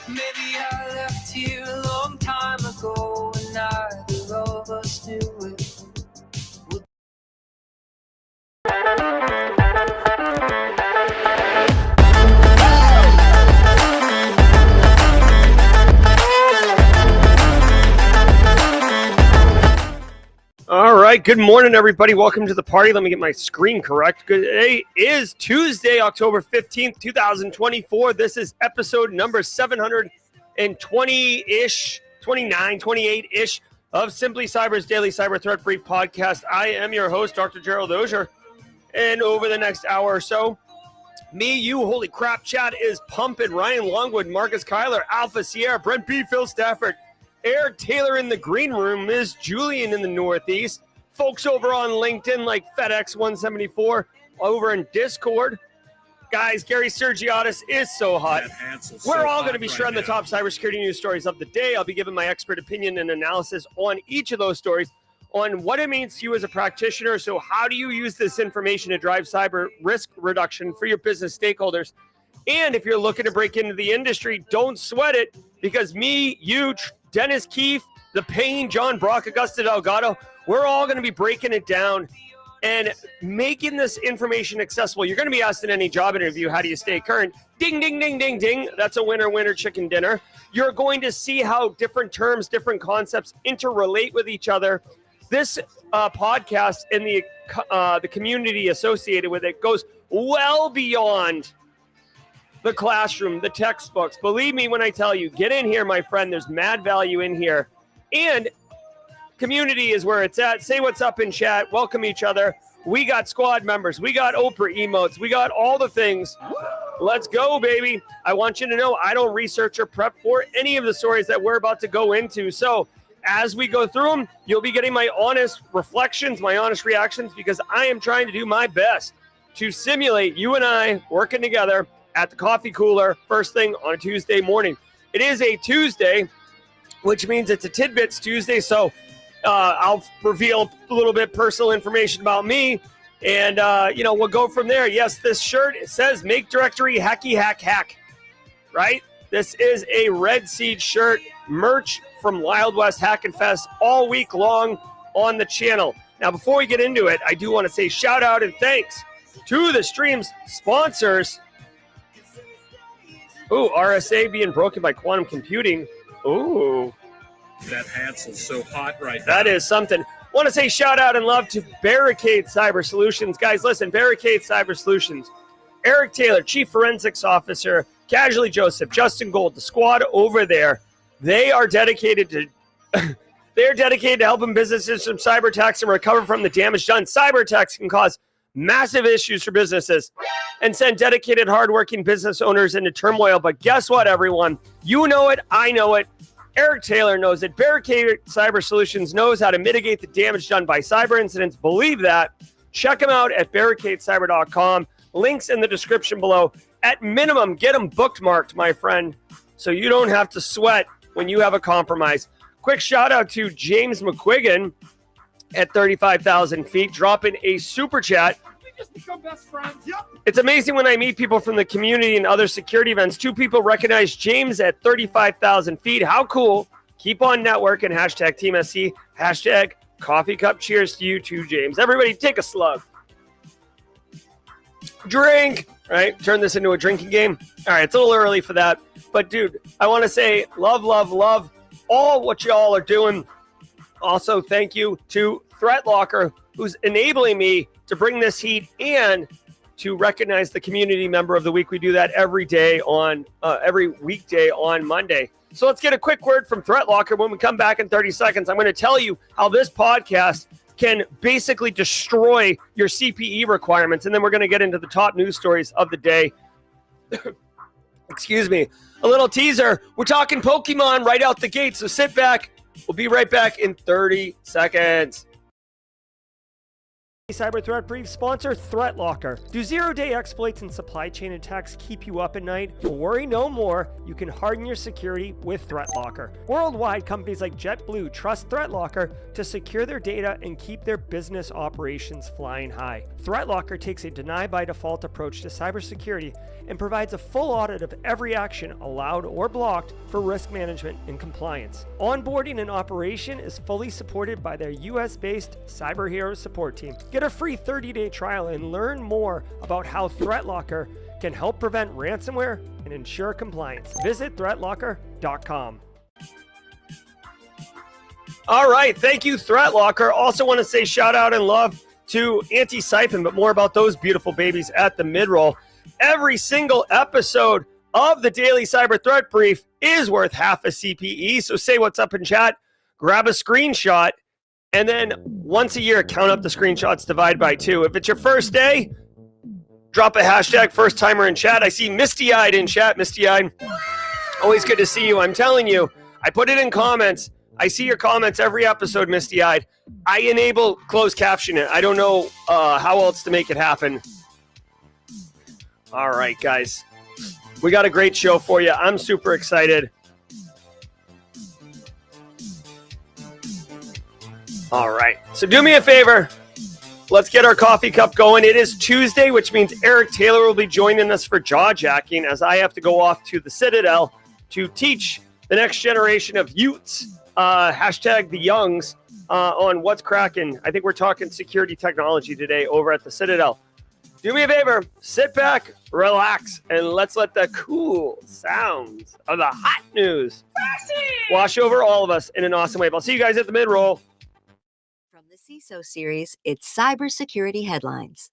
Maybe I left here a long time ago and neither of us knew it. All right, good morning, everybody. Welcome to the party. Let me get my screen correct. Today is Tuesday, October 15th, 2024. This is episode number 720-ish, 29, 28-ish of Simply Cyber's Daily Cyber Threat Brief podcast. I am your host, Dr. Gerald Auger, and over the next hour or so, me, you, holy crap, chat is pumping. Ryan Longwood, Marcus Kyler, Alpha Sierra, Brent B, Phil Stafford, Eric Taylor in the green room, Ms. Julian in the Northeast, folks over on LinkedIn like FedEx174, over in Discord. Guys, Gary Sergiotis is so hot. We're all going to be sharing the top cybersecurity news stories of the day. I'll be giving my expert opinion and analysis on each of those stories on what it means to you as a practitioner. So how do you use this information to drive cyber risk reduction for your business stakeholders? And if you're looking to break into the industry, don't sweat it, because me, you, Dennis Keefe, The Payne, John Brock, Augusta Delgado, we're all going to be breaking it down and making this information accessible. You're going to be asked in any job interview, how do you stay current? Ding, ding, ding, ding, ding. That's a winner, winner, chicken dinner. You're going to see how different terms, different concepts interrelate with each other. This podcast and the community associated with it goes well beyond the classroom, the textbooks. Believe me when I tell you, get in here, my friend. There's mad value in here. And community is where it's at. Say what's up in chat. Welcome each other. We got squad members. We got Oprah emotes. We got all the things. Let's go, baby. I want you to know I don't research or prep for any of the stories that we're about to go into. So as we go through them, you'll be getting my honest reflections, my honest reactions, because I am trying to do my best to simulate you and I working together at the coffee cooler first thing on a Tuesday morning. It is a Tuesday, which means it's a Tidbits Tuesday. So I'll reveal a little bit personal information about me, and we'll go from there. Yes, this shirt, it says "Make Directory Hacky Hack Hack," right? This is a Red Seed shirt, merch from Wild West Hack and Fest all week long on the channel. Now, before we get into it, I do want to say shout out and thanks to the stream's sponsors. Ooh, RSA being broken by quantum computing. Ooh. That Hansel's so hot right now. That is something. Want to say shout out and love to Barricade Cyber Solutions. Guys, listen, Barricade Cyber Solutions. Eric Taylor, Chief Forensics Officer, Casually Joseph, Justin Gold, the squad over there. They are dedicated to helping businesses from cyber attacks and recover from the damage done. Cyber attacks can cause massive issues for businesses and send dedicated, hardworking business owners into turmoil. But guess what, everyone? You know it. I know it. Eric Taylor knows it. Barricade Cyber Solutions knows how to mitigate the damage done by cyber incidents. Believe that. Check them out at barricadecyber.com. Links in the description below. At minimum, get them bookmarked, my friend, so you don't have to sweat when you have a compromise. Quick shout out to James McQuiggan at 35,000 feet, dropping a super chat. We just become best friends. Yep. It's amazing when I meet people from the community and other security events. 2 people recognize James at 35,000 feet. How cool. Keep on networking. Hashtag Team SC. Hashtag coffee cup. Cheers to you too, James. Everybody take a slug. Drink. Right? Turn this into a drinking game. All right. It's a little early for that. But, dude, I want to say love, love, love all what y'all are doing. Also, thank you to ThreatLocker, who's enabling me to bring this heat and to recognize the community member of the week. We do that every weekday on Monday. So let's get a quick word from ThreatLocker. When we come back in 30 seconds, I'm going to tell you how this podcast can basically destroy your CPE requirements. And then we're going to get into the top news stories of the day. Excuse me. A little teaser. We're talking Pokemon right out the gate. So sit back. We'll be right back in 30 seconds. Cyber Threat Brief sponsor ThreatLocker. Do zero-day exploits and supply chain attacks keep you up at night? Well, worry no more. You can harden your security with ThreatLocker. Worldwide, companies like JetBlue trust ThreatLocker to secure their data and keep their business operations flying high. ThreatLocker takes a deny-by-default approach to cybersecurity and provides a full audit of every action allowed or blocked for risk management and compliance. Onboarding and operation is fully supported by their US-based Cyber Heroes support team. Get a free 30-day trial and learn more about how ThreatLocker can help prevent ransomware and ensure compliance. Visit threatlocker.com. All right, thank you, ThreatLocker. Also want to say shout out and love to Antisyphon, but more about those beautiful babies at the Midroll. Every single episode of the Daily Cyber Threat Brief is worth half a CPE, so say what's up in chat, grab a screenshot, and then once a year, count up the screenshots, divide by 2. If it's your first day, drop a hashtag first timer in chat. I see Misty-Eyed in chat. Misty-Eyed, always good to see you. I'm telling you, I put it in comments. I see your comments every episode, Misty-Eyed. I enable closed caption it. I don't know how else to make it happen. All right, guys. We got a great show for you. I'm super excited. All right, so do me a favor. Let's get our coffee cup going. It is Tuesday, which means Eric Taylor will be joining us for jaw jacking as I have to go off to the Citadel to teach the next generation of Utes, hashtag the Youngs, on what's cracking. I think we're talking security technology today over at the Citadel. Do me a favor, sit back, relax, and let's let the cool sounds of the hot news wash over all of us in an awesome way. I'll see you guys at the Midroll. From the CISO series, it's cybersecurity headlines.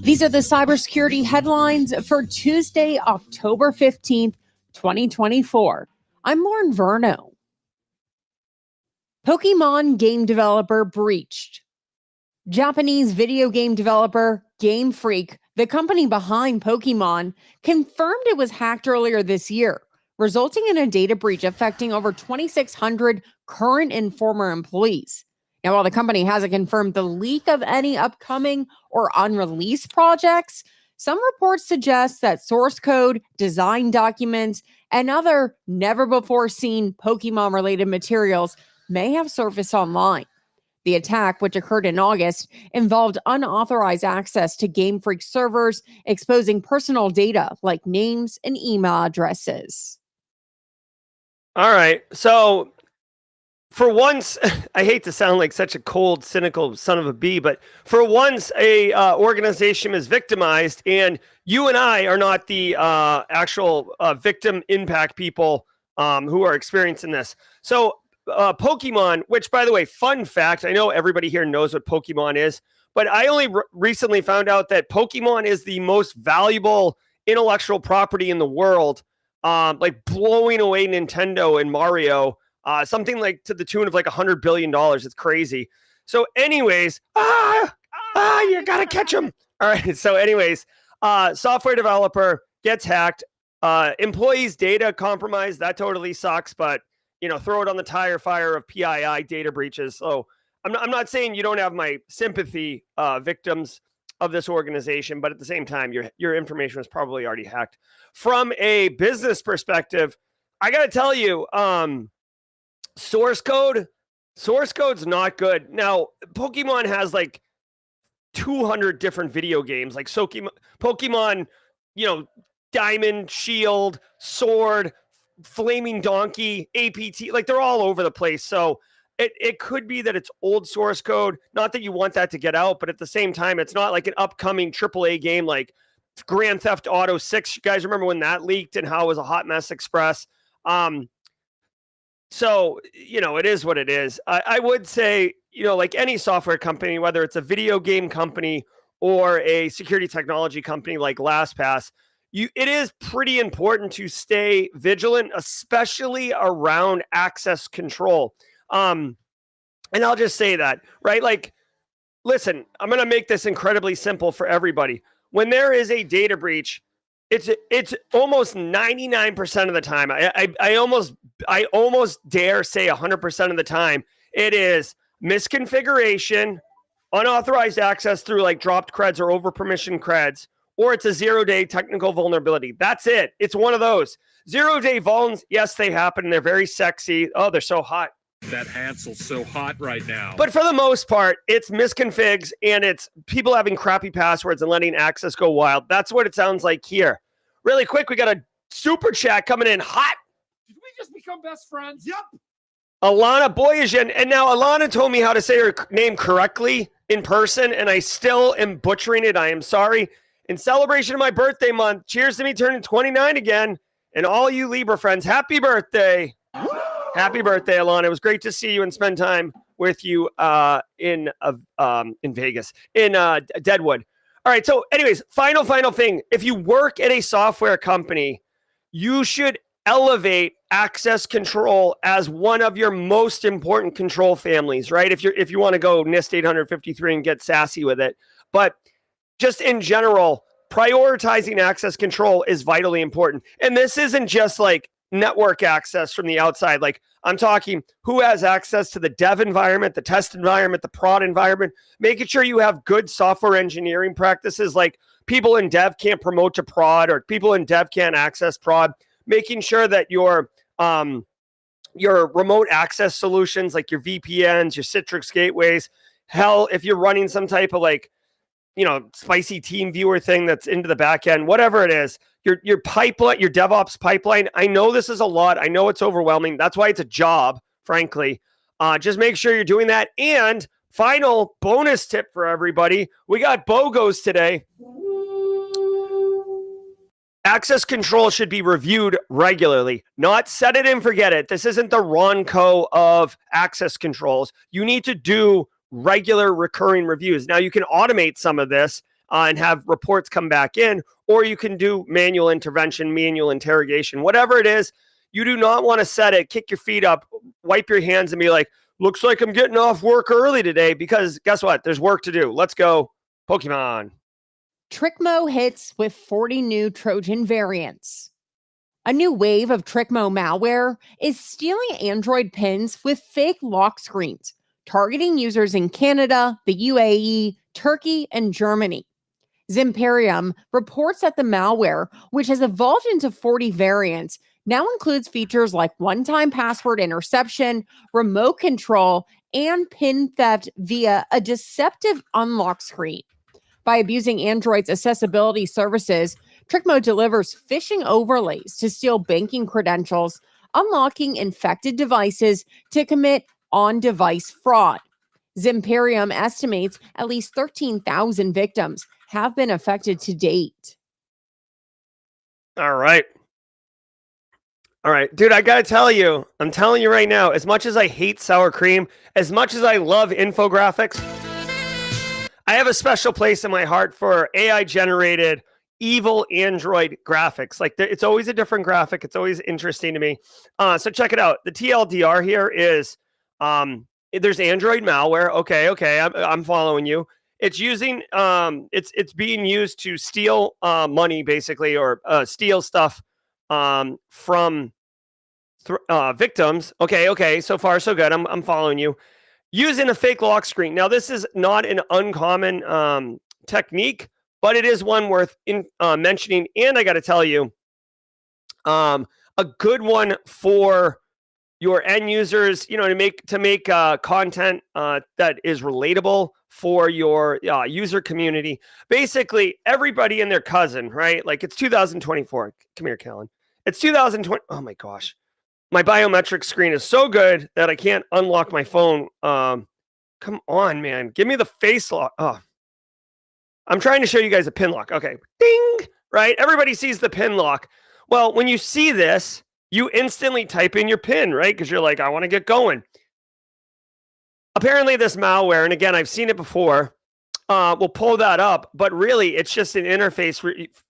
These are the cybersecurity headlines for Tuesday, October 15th, 2024. I'm Lauren Verno. Pokemon game developer breached. Japanese video game developer Game Freak, the company behind Pokemon, confirmed it was hacked earlier this year, resulting in a data breach affecting over 2,600 current and former employees. Now, while the company hasn't confirmed the leak of any upcoming or unreleased projects, some reports suggest that source code, design documents, and other never-before-seen Pokemon-related materials may have surfaced online. The attack, which occurred in August, involved unauthorized access to Game Freak servers, exposing personal data like names and email addresses. All right. So for once, I hate to sound like such a cold, cynical son of a bee, but for once a organization is victimized and you and I are not the actual victim impact people who are experiencing this. So Pokemon, which by the way, fun fact, I know everybody here knows what Pokemon is, but I only recently found out that Pokemon is the most valuable intellectual property in the world, like blowing away Nintendo and Mario, something like to the tune of like $100 billion. It's crazy. So anyways, you gotta catch them. All right. So anyways, software developer gets hacked, employees' data compromised. That totally sucks, but you know, throw it on the tire fire of PII data breaches. So I'm not saying you don't have my sympathy, victims of this organization, but at the same time, your information was probably already hacked. From a business perspective, I got to tell you, source code's not good. Now, Pokemon has like 200 different video games, like Pokemon, you know, Diamond, Shield, Sword, Flaming Donkey, APT, like they're all over the place. So it could be that it's old source code. Not that you want that to get out, but at the same time, it's not like an upcoming AAA game like Grand Theft Auto 6. You guys remember when that leaked and how it was a hot mess express? So, you know, it is what it is. I would say, you know, like any software company, whether it's a video game company or a security technology company like LastPass, it is pretty important to stay vigilant, especially around access control. And I'll just say that, right? Like, listen, I'm going to make this incredibly simple for everybody. When there is a data breach, it's almost 99% of the time. I almost dare say 100% of the time, it is misconfiguration, unauthorized access through like dropped creds or over permission creds, or it's a zero-day technical vulnerability. That's it. It's one of those. Zero-day vulns, yes, they happen. They're very sexy. Oh, they're so hot. That Hansel's so hot right now. But for the most part, it's misconfigs and it's people having crappy passwords and letting access go wild. That's what it sounds like here. Really quick, we got a super chat coming in hot. Did we just become best friends? Yep. Alana Boyajian. And now Alana told me how to say her name correctly in person, and I still am butchering it. I am sorry. In celebration of my birthday month, cheers to me turning 29 again. And all you Libra friends, happy birthday. Happy birthday, Alana. It was great to see you and spend time with you in Vegas, in Deadwood. All right, so anyways, final thing. If you work at a software company, you should elevate access control as one of your most important control families, right? If you want to go NIST 853 and get sassy with it. But just in general, prioritizing access control is vitally important. And this isn't just like network access from the outside. Like I'm talking who has access to the dev environment, the test environment, the prod environment, making sure you have good software engineering practices. Like people in dev can't promote to prod or people in dev can't access prod, making sure that your remote access solutions, like your VPNs, your Citrix gateways, hell, if you're running some type of like, spicy team viewer thing that's into the back end, whatever it is, your pipeline, your DevOps pipeline. I know this is a lot. I know it's overwhelming. That's why it's a job, frankly. Just make sure you're doing that. And final bonus tip for everybody. We got BOGOs today. Access control should be reviewed regularly, not set it and forget it. This isn't the Ronco of access controls. You need to do regular recurring reviews. Now you can automate some of this and have reports come back in, or you can do manual intervention, manual interrogation, whatever it is. You do not want to set it, kick your feet up, wipe your hands and be like, looks like I'm getting off work early today, because guess what? There's work to do. Let's go Pokemon. Tricko hits with 40 new Trojan variants. A new wave of Tricko malware is stealing Android pins with fake lock screens, targeting users in Canada, the UAE, Turkey, and Germany. Zimperium reports that the malware, which has evolved into 40 variants, now includes features like one-time password interception, remote control, and pin theft via a deceptive unlock screen. By abusing Android's accessibility services, Tricko delivers phishing overlays to steal banking credentials, unlocking infected devices to commit on-device fraud. Zimperium estimates at least 13,000 victims have been affected to date. All right. Dude, I got to tell you, I'm telling you right now, as much as I hate sour cream, as much as I love infographics, I have a special place in my heart for AI-generated evil Android graphics. Like it's always a different graphic. It's always interesting to me. So check it out. The TLDR here is there's Android malware. Okay, I'm following you. It's using it's being used to steal money basically, or steal stuff from victims. Okay, so far so good. I'm following you. Using a fake lock screen. Now this is not an uncommon technique, but it is one worth mentioning. And I got to tell you, a good one for your end users, to make content that is relatable for your user community. Basically, everybody and their cousin, right? Like it's 2024. Come here, Kellen. It's 2020. Oh my gosh. My biometric screen is so good that I can't unlock my phone. Come on, man. Give me the face lock. Oh. I'm trying to show you guys a pin lock. Okay. Ding. Right? Everybody sees the pin lock. Well, when you see this, you instantly type in your pin, right? Because you're like, I want to get going. Apparently this malware, and again, I've seen it before, will pull that up, but really it's just an interface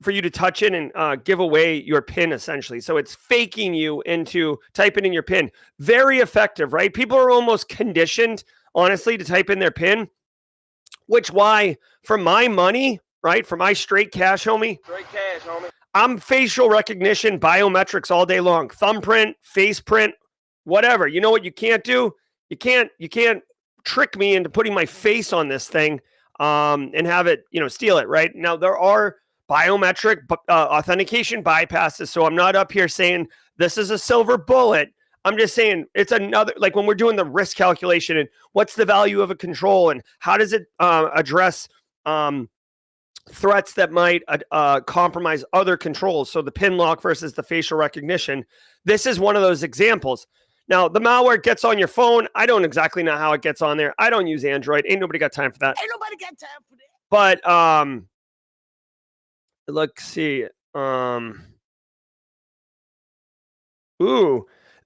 for you to touch in and give away your pin, essentially. So it's faking you into typing in your pin. Very effective, right? People are almost conditioned, honestly, to type in their pin, which why, for my money, right, for my straight cash, homie, I'm facial recognition, biometrics all day long. Thumbprint, face print, whatever. You know what you can't do? You can't trick me into putting my face on this thing and have it, steal it, right? Now, there are biometric authentication bypasses, so I'm not up here saying this is a silver bullet. I'm just saying it's another, like when we're doing the risk calculation and what's the value of a control and how does it address threats that might compromise other controls. So the pin lock versus the facial recognition. This is one of those examples. Now, the malware gets on your phone. I don't exactly know how it gets on there. I don't use Android. Ain't nobody got time for that. Ain't nobody got time for that. But let's see.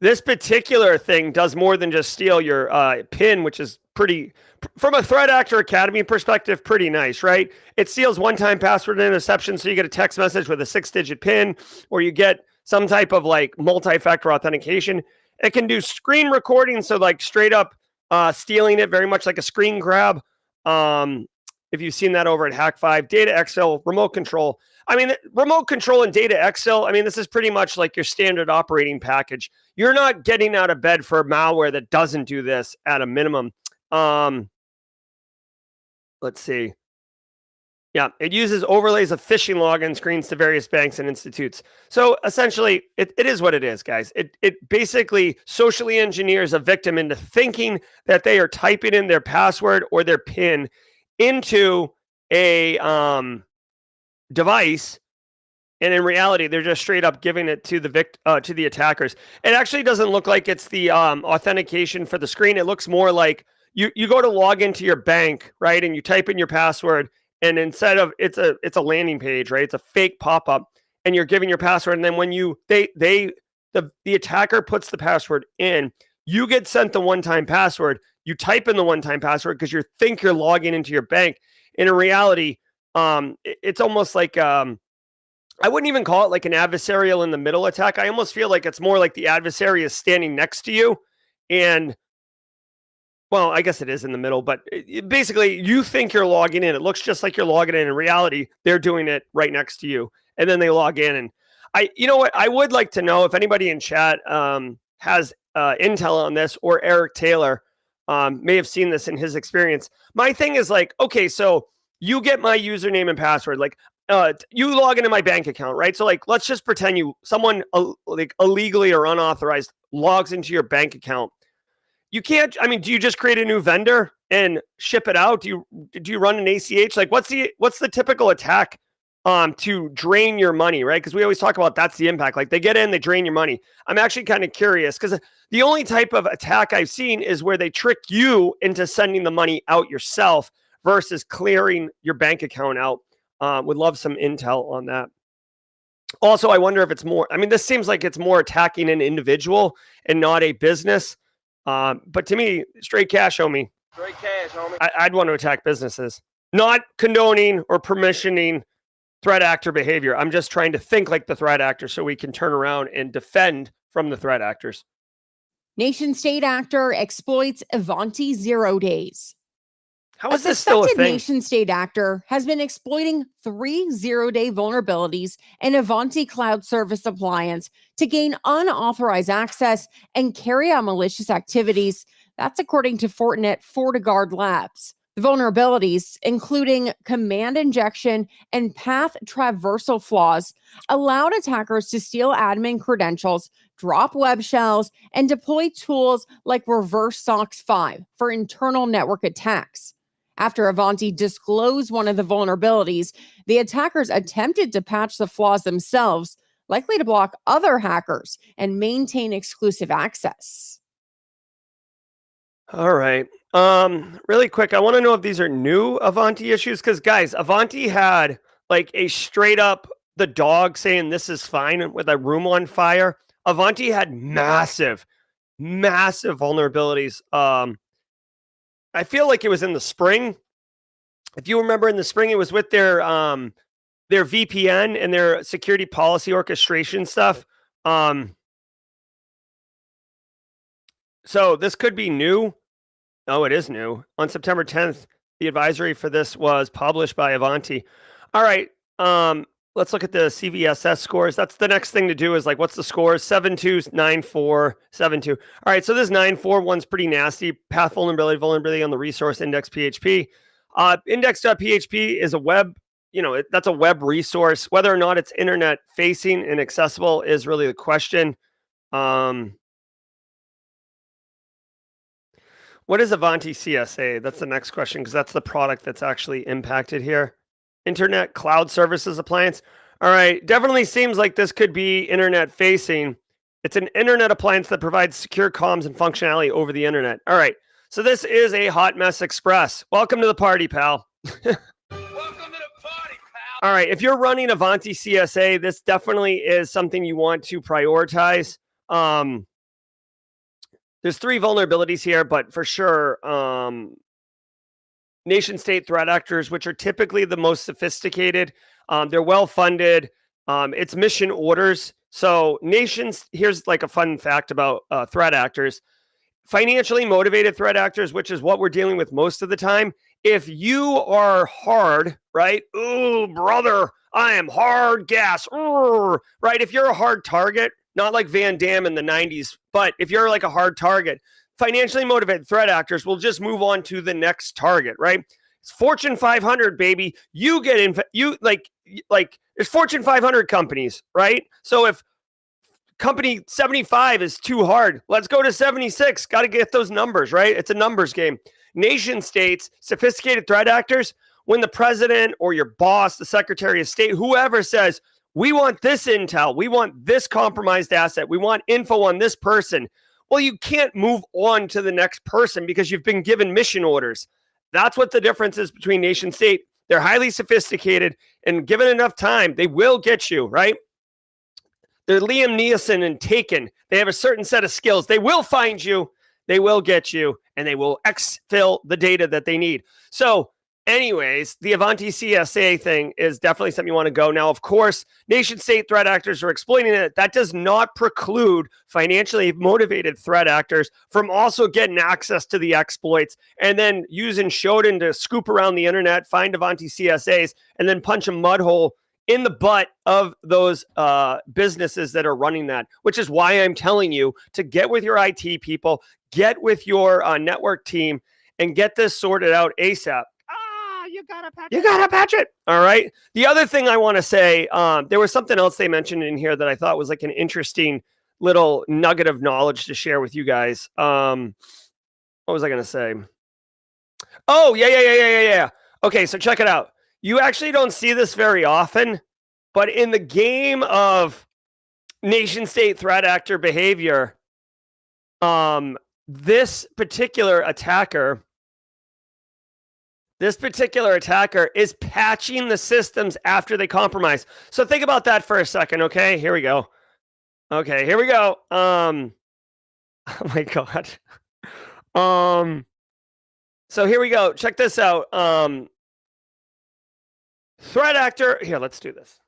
This particular thing does more than just steal your PIN, which is pretty, from a Threat Actor Academy perspective, pretty nice, right? It steals one-time password interception, so you get a text message with a 6-digit PIN, or you get some type of like multi-factor authentication. It can do screen recording, so like straight up stealing it, very much like a screen grab. If you've seen that over at Hack5, data exfil, remote control. I mean, remote control and data exfil, I mean, this is pretty much like your standard operating package. You're not getting out of bed for malware that doesn't do this at a minimum. Let's see. Yeah, it uses overlays of phishing login screens to various banks and institutes. So essentially, it is what it is, guys. It basically socially engineers a victim into thinking that they are typing in their password or their PIN into a device, and in reality, they're just straight up giving it to the attackers. It actually doesn't look like it's the authentication for the screen. It looks more like you go to log into your bank, right, and you type in your password, and instead of it's a landing page, right, it's a fake pop-up, and you're giving your password, and then when the attacker puts the password in, you get sent the one-time password. You type in the one-time password because you think you're logging into your bank. And in reality, it's almost like I wouldn't even call it like an adversarial in the middle attack. I almost feel like it's more like the adversary is standing next to you, and well, I guess it is in the middle, but basically you think you're logging in. It looks just like you're logging in. In reality, they're doing it right next to you, and then they log in. And you know what? I would like to know if anybody in chat has intel on this, or Eric Taylor may have seen this in his experience. My thing is like, okay, so you get my username and password, like you log into my bank account, right? So like, let's just pretend someone like illegally or unauthorized logs into your bank account. You can't, I mean, do you just create a new vendor and ship it out? Do you run an ACH? Like what's the typical attack to drain your money, right? Because we always talk about that's the impact. Like they get in, they drain your money. I'm actually kind of curious because the only type of attack I've seen is where they trick you into sending the money out yourself versus clearing your bank account out. Would love some intel on that. Also, I wonder if it's more, I mean, this seems like it's more attacking an individual and not a business. But to me, straight cash, homie. Straight cash, homie. I'd want to attack businesses, not condoning or permissioning threat actor behavior. I'm just trying to think like the threat actor so we can turn around and defend from the threat actors. Nation state actor exploits Ianti zerodays. How is this still a suspected thing? nation state actor has been exploiting 3 zero-day vulnerabilities in Ianti cloud service appliance to gain unauthorized access and carry out malicious activities. That's according to Fortinet FortiGuard Labs. The vulnerabilities, including command injection and path traversal flaws, allowed attackers to steal admin credentials, drop web shells, and deploy tools like Reverse SOX 5 for internal network attacks. After Ianti disclosed one of the vulnerabilities, the attackers attempted to patch the flaws themselves, likely to block other hackers and maintain exclusive access. All right. Really quick, I want to know if these are new Ianti issues, because guys, Ianti had like a straight up the dog saying this is fine with a room on fire. Ianti had massive vulnerabilities. I feel like it was in the spring. If you remember in the spring, it was with their VPN and their security policy orchestration stuff. So this could be new. Oh, it is new. On September 10th, the advisory for this was published by Ianti. All right. let's look at the CVSS scores. That's the next thing to do is like, what's the scores? 7.2, 9.4, 7.2. All right, so this 9.4 one's pretty nasty. Path vulnerability on the resource index PHP. Index.php is a web, that's a web resource. Whether or not it's internet facing and accessible is really the question. What is Ianti CSA? That's the next question because that's the product that's actually impacted here. Internet Cloud Services Appliance. All right, definitely seems like this could be internet facing. It's an internet appliance that provides secure comms and functionality over the internet. All right, so this is a Hot Mess Express. Welcome to the party, pal. Welcome to the party, pal. All right, if you're running Ianti CSA, this definitely is something you want to prioritize. There's 3 vulnerabilities here, but for sure, nation-state threat actors, which are typically the most sophisticated. They're well-funded. It's mission orders. So here's like a fun fact about threat actors. Financially motivated threat actors, which is what we're dealing with most of the time. If you are hard, right? Ooh, brother, I am hard gas. Ooh, right? If you're a hard target, not like Van Damme in the 90s, but if you're like a hard target, financially motivated threat actors will just move on to the next target, right? It's Fortune 500, baby. You get in, it's Fortune 500 companies, right? So if company 75 is too hard, let's go to 76. Got to get those numbers, right? It's a numbers game. Nation states, sophisticated threat actors, when the president or your boss, the secretary of state, whoever says, we want this intel, we want this compromised asset, we want info on this person. Well, you can't move on to the next person because you've been given mission orders. That's what the difference is between nation state. They're highly sophisticated, and given enough time, they will get you, right? They're Liam Neeson and Taken. They have a certain set of skills. They will find you, they will get you, and they will exfil the data that they need. So anyways, the Ianti CSA thing is definitely something you want to go. Now, of course, nation-state threat actors are exploiting it. That does not preclude financially motivated threat actors from also getting access to the exploits and then using Shodan to scoop around the internet, find Ianti CSAs, and then punch a mud hole in the butt of those businesses that are running that, which is why I'm telling you to get with your IT people, get with your network team, and get this sorted out ASAP. You gotta patch it. All right. The other thing I want to say, there was something else they mentioned in here that I thought was like an interesting little nugget of knowledge to share with you guys. What was I going to say? Oh, yeah. Okay, so check it out. You actually don't see this very often, but in the game of nation-state threat actor behavior, this particular attacker is patching the systems after they compromise. So think about that for a second, okay? Here we go. Oh my God. So here we go. Check this out. Threat actor. Here, let's do this.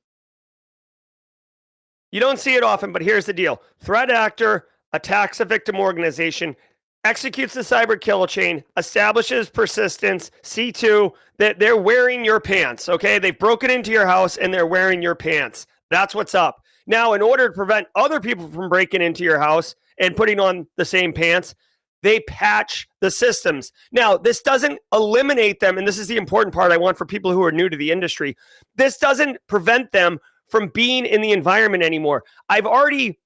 You don't see it often, but here's the deal. Threat actor attacks a victim organization, executes the cyber kill chain, establishes persistence, C2, that they're wearing your pants, okay? They've broken into your house and they're wearing your pants. That's what's up. Now, in order to prevent other people from breaking into your house and putting on the same pants, they patch the systems. Now, this doesn't eliminate them, and this is the important part I want for people who are new to the industry. This doesn't prevent them from being in the environment anymore. I've already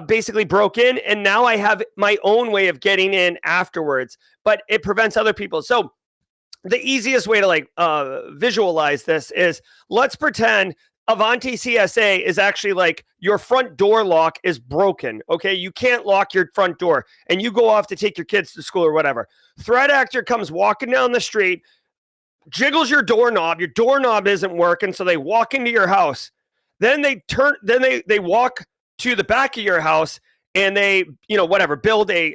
basically broke in, and now I have my own way of getting in afterwards, but it prevents other people. So the easiest way to visualize this is, let's pretend Ianti CSA is actually like your front door lock is broken. Okay. You can't lock your front door and you go off to take your kids to school or whatever. Threat actor comes walking down the street, jiggles your doorknob isn't working. So they walk into your house. Then they walk to the back of your house and they, build they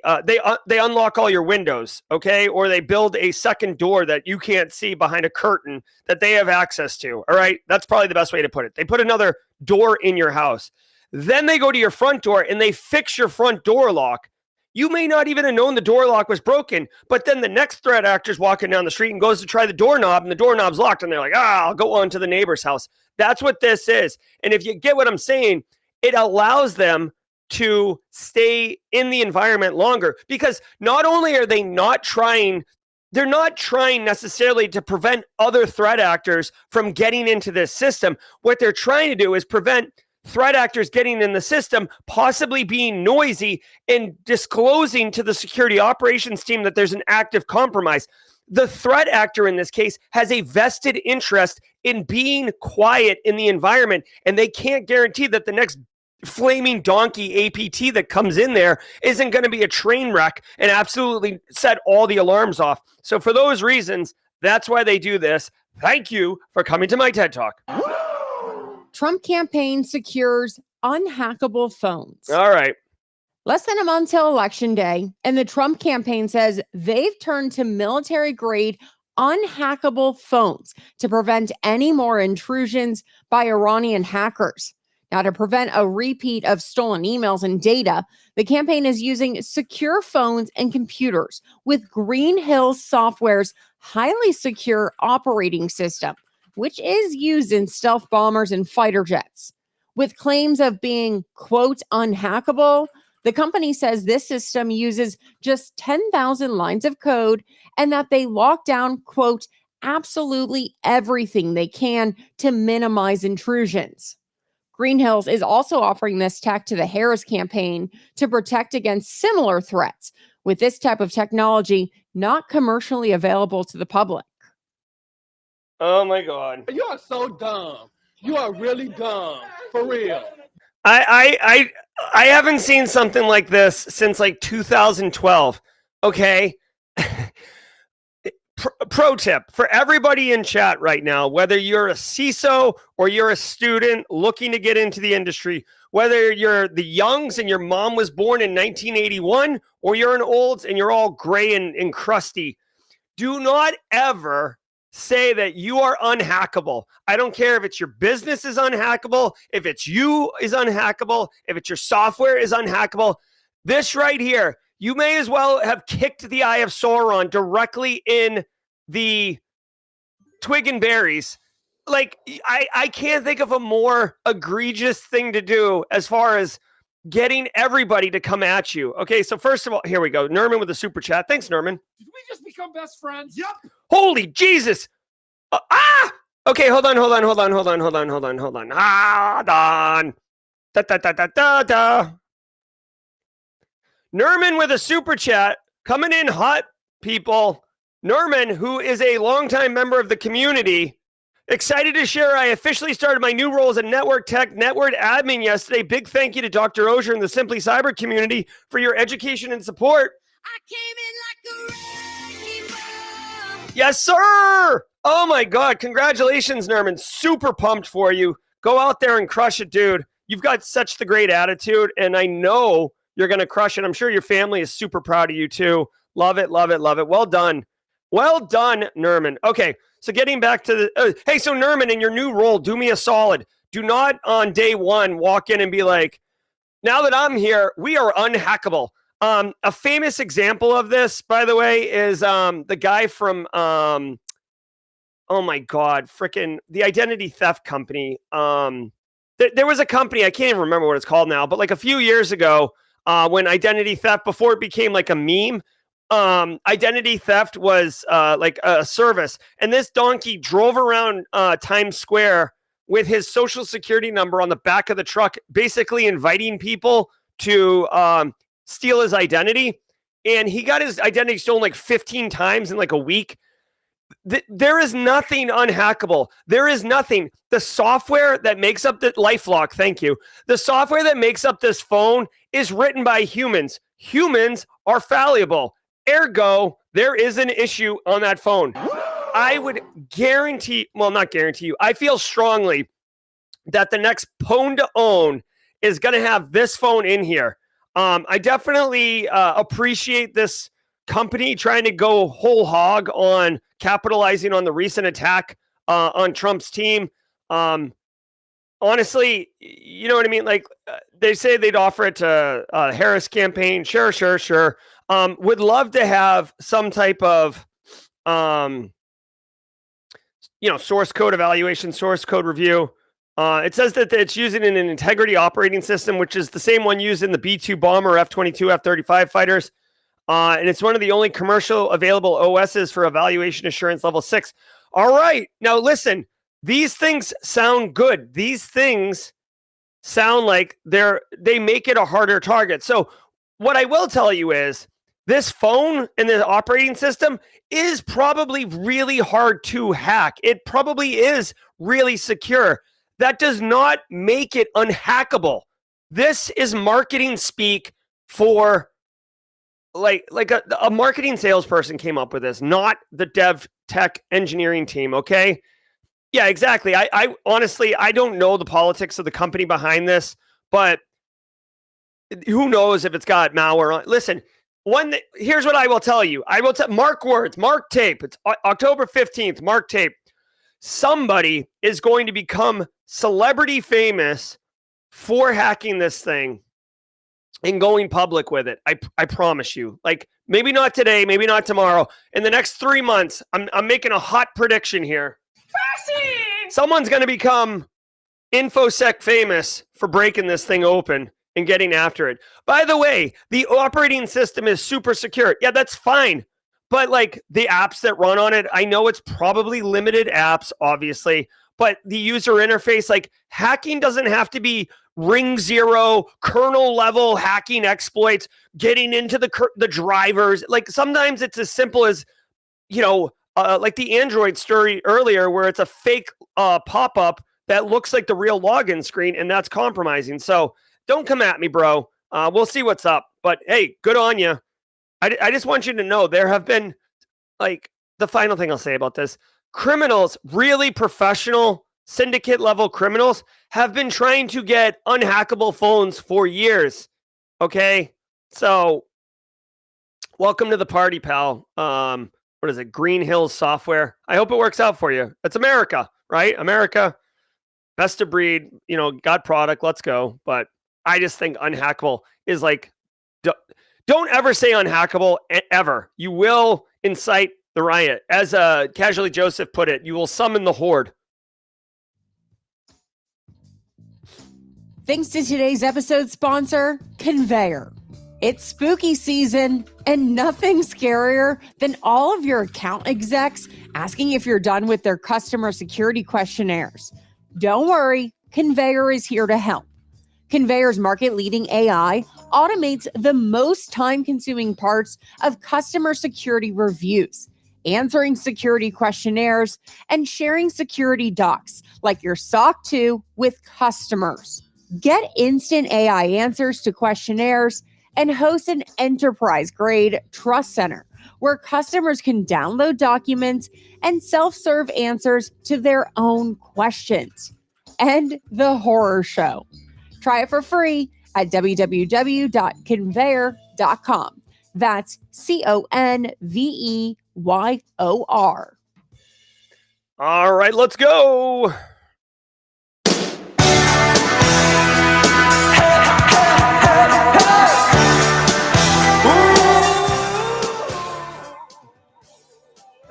unlock all your windows, okay? Or they build a second door that you can't see behind a curtain that they have access to, all right? That's probably the best way to put it. They put another door in your house. Then they go to your front door and they fix your front door lock. You may not even have known the door lock was broken, but then the next threat actor's walking down the street and goes to try the doorknob, and the doorknob's locked, and they're like, I'll go on to the neighbor's house. That's what this is. And if you get what I'm saying, it allows them to stay in the environment longer, because not only are they they're not trying necessarily to prevent other threat actors from getting into this system. What they're trying to do is prevent threat actors getting in the system, possibly being noisy and disclosing to the security operations team that there's an active compromise. The threat actor in this case has a vested interest in being quiet in the environment, and they can't guarantee that the next flaming donkey APT that comes in there isn't going to be a train wreck and absolutely set all the alarms off. So for those reasons, that's why they do this. Thank you for coming to my TED Talk. Trump campaign secures unhackable phones. All right. Less than a month till Election Day, and the Trump campaign says they've turned to military-grade unhackable phones to prevent any more intrusions by Iranian hackers. Now, to prevent a repeat of stolen emails and data, the campaign is using secure phones and computers with Green Hills Software's highly secure operating system, which is used in stealth bombers and fighter jets. With claims of being, quote, unhackable, the company says this system uses just 10,000 lines of code and that they lock down, quote, absolutely everything they can to minimize intrusions. Green Hills is also offering this tech to the Harris campaign to protect against similar threats, with this type of technology not commercially available to the public. Oh my God. You are so dumb. You are really dumb. For real. I haven't seen something like this since like 2012. Okay. Pro tip for everybody in chat right now, whether you're a CISO or you're a student looking to get into the industry, whether you're the youngs and your mom was born in 1981, or you're an olds and you're all gray and crusty, do not ever say that you are unhackable. I don't care if it's your business is unhackable, if it's you is unhackable, if it's your software is unhackable. This right here, you may as well have kicked the Eye of Sauron directly in the twig and berries. Like, I can't think of a more egregious thing to do as far as getting everybody to come at you. Okay, so first of all, here we go. Nerman with a super chat. Thanks, Nerman. Did we just become best friends? Yep. Holy Jesus. Okay, hold on. Hold on. Da. Nerman with a super chat, coming in hot, people. Nerman, who is a longtime member of the community, excited to share I officially started my new role as a network tech network admin yesterday. Big thank you to Dr. Auger and the Simply Cyber community for your education and support. I came in like a wrecking ball. Yes, sir. Oh my God. Congratulations, Nerman. Super pumped for you. Go out there and crush it, dude. You've got such the great attitude, and I know you're going to crush it. I'm sure your family is super proud of you too. Love it. Well done. Well done, Nerman. Okay, so getting back to the... hey, so Nerman, in your new role, do me a solid. Do not on day one walk in and be like, now that I'm here, we are unhackable. A famous example of this, by the way, is the guy from... oh my God, freaking the identity theft company. There was a company, I can't even remember what it's called now, but like a few years ago, when identity theft, before it became like a meme, identity theft was like a service. And this donkey drove around Times Square with his social security number on the back of the truck, basically inviting people to steal his identity. And he got his identity stolen like 15 times in like a week. There is nothing unhackable. There is nothing. The software that makes up the LifeLock, thank you. The software that makes up this phone is written by humans. Humans are fallible. Ergo, there is an issue on that phone. I would guarantee, well, not guarantee you, I feel strongly that the next phone to own is going to have this phone in here. I definitely appreciate this company trying to go whole hog on capitalizing on the recent attack on Trump's team. honestly, you know what I mean? Like they say they'd offer it to Harris campaign. Sure. Would love to have some type of, source code evaluation, source code review. It says that it's using an integrity operating system, which is the same one used in the B-2 bomber, F-22, F-35 fighters. And it's one of the only commercial available OSs for evaluation assurance level 6. All right. Now, listen, these things sound good. These things sound like they make it a harder target. So what I will tell you is this phone and the operating system is probably really hard to hack. It probably is really secure. That does not make it unhackable. This is marketing speak for like a marketing salesperson came up with this, not the dev tech engineering team. Okay. Yeah, exactly. I honestly, I don't know the politics of the company behind this, but who knows if it's got malware on. Listen, here's what I will tell you. I will mark words, mark tape. It's October 15th, mark tape. Somebody is going to become celebrity famous for hacking this thing and going public with it. I promise you. Like, maybe not today, maybe not tomorrow. In the next 3 months, I'm making a hot prediction here. Someone's going to become InfoSec famous for breaking this thing open and getting after it. By the way, the operating system is super secure. Yeah, that's fine. But like the apps that run on it, I know it's probably limited apps, obviously, but the user interface, like hacking doesn't have to be ring zero, kernel level hacking exploits, getting into the drivers. Like sometimes it's as simple as, like the Android story earlier where it's a fake pop-up that looks like the real login screen, and that's compromising. So don't come at me, bro. We'll see what's up. But hey, good on you. I just want you to know there have been, like, the final thing I'll say about this, criminals, really professional syndicate level criminals, have been trying to get unhackable phones for years. Okay? So welcome to the party, pal. What is it? Green Hills Software. I hope it works out for you. It's America, right? America, best of breed, got product, let's go. But I just think unhackable is like, don't ever say unhackable ever. You will incite the riot. As Casually Joseph put it, you will summon the horde. Thanks to today's episode sponsor, Conveyor. It's spooky season, and nothing scarier than all of your account execs asking if you're done with their customer security questionnaires. Don't worry, Conveyor is here to help. Conveyor's market-leading AI automates the most time-consuming parts of customer security reviews, answering security questionnaires, and sharing security docs like your SOC 2 with customers. Get instant AI answers to questionnaires and host an enterprise-grade trust center where customers can download documents and self-serve answers to their own questions. And the horror show. Try it for free at www.conveyor.com. That's CONVEYOR. All right, let's go.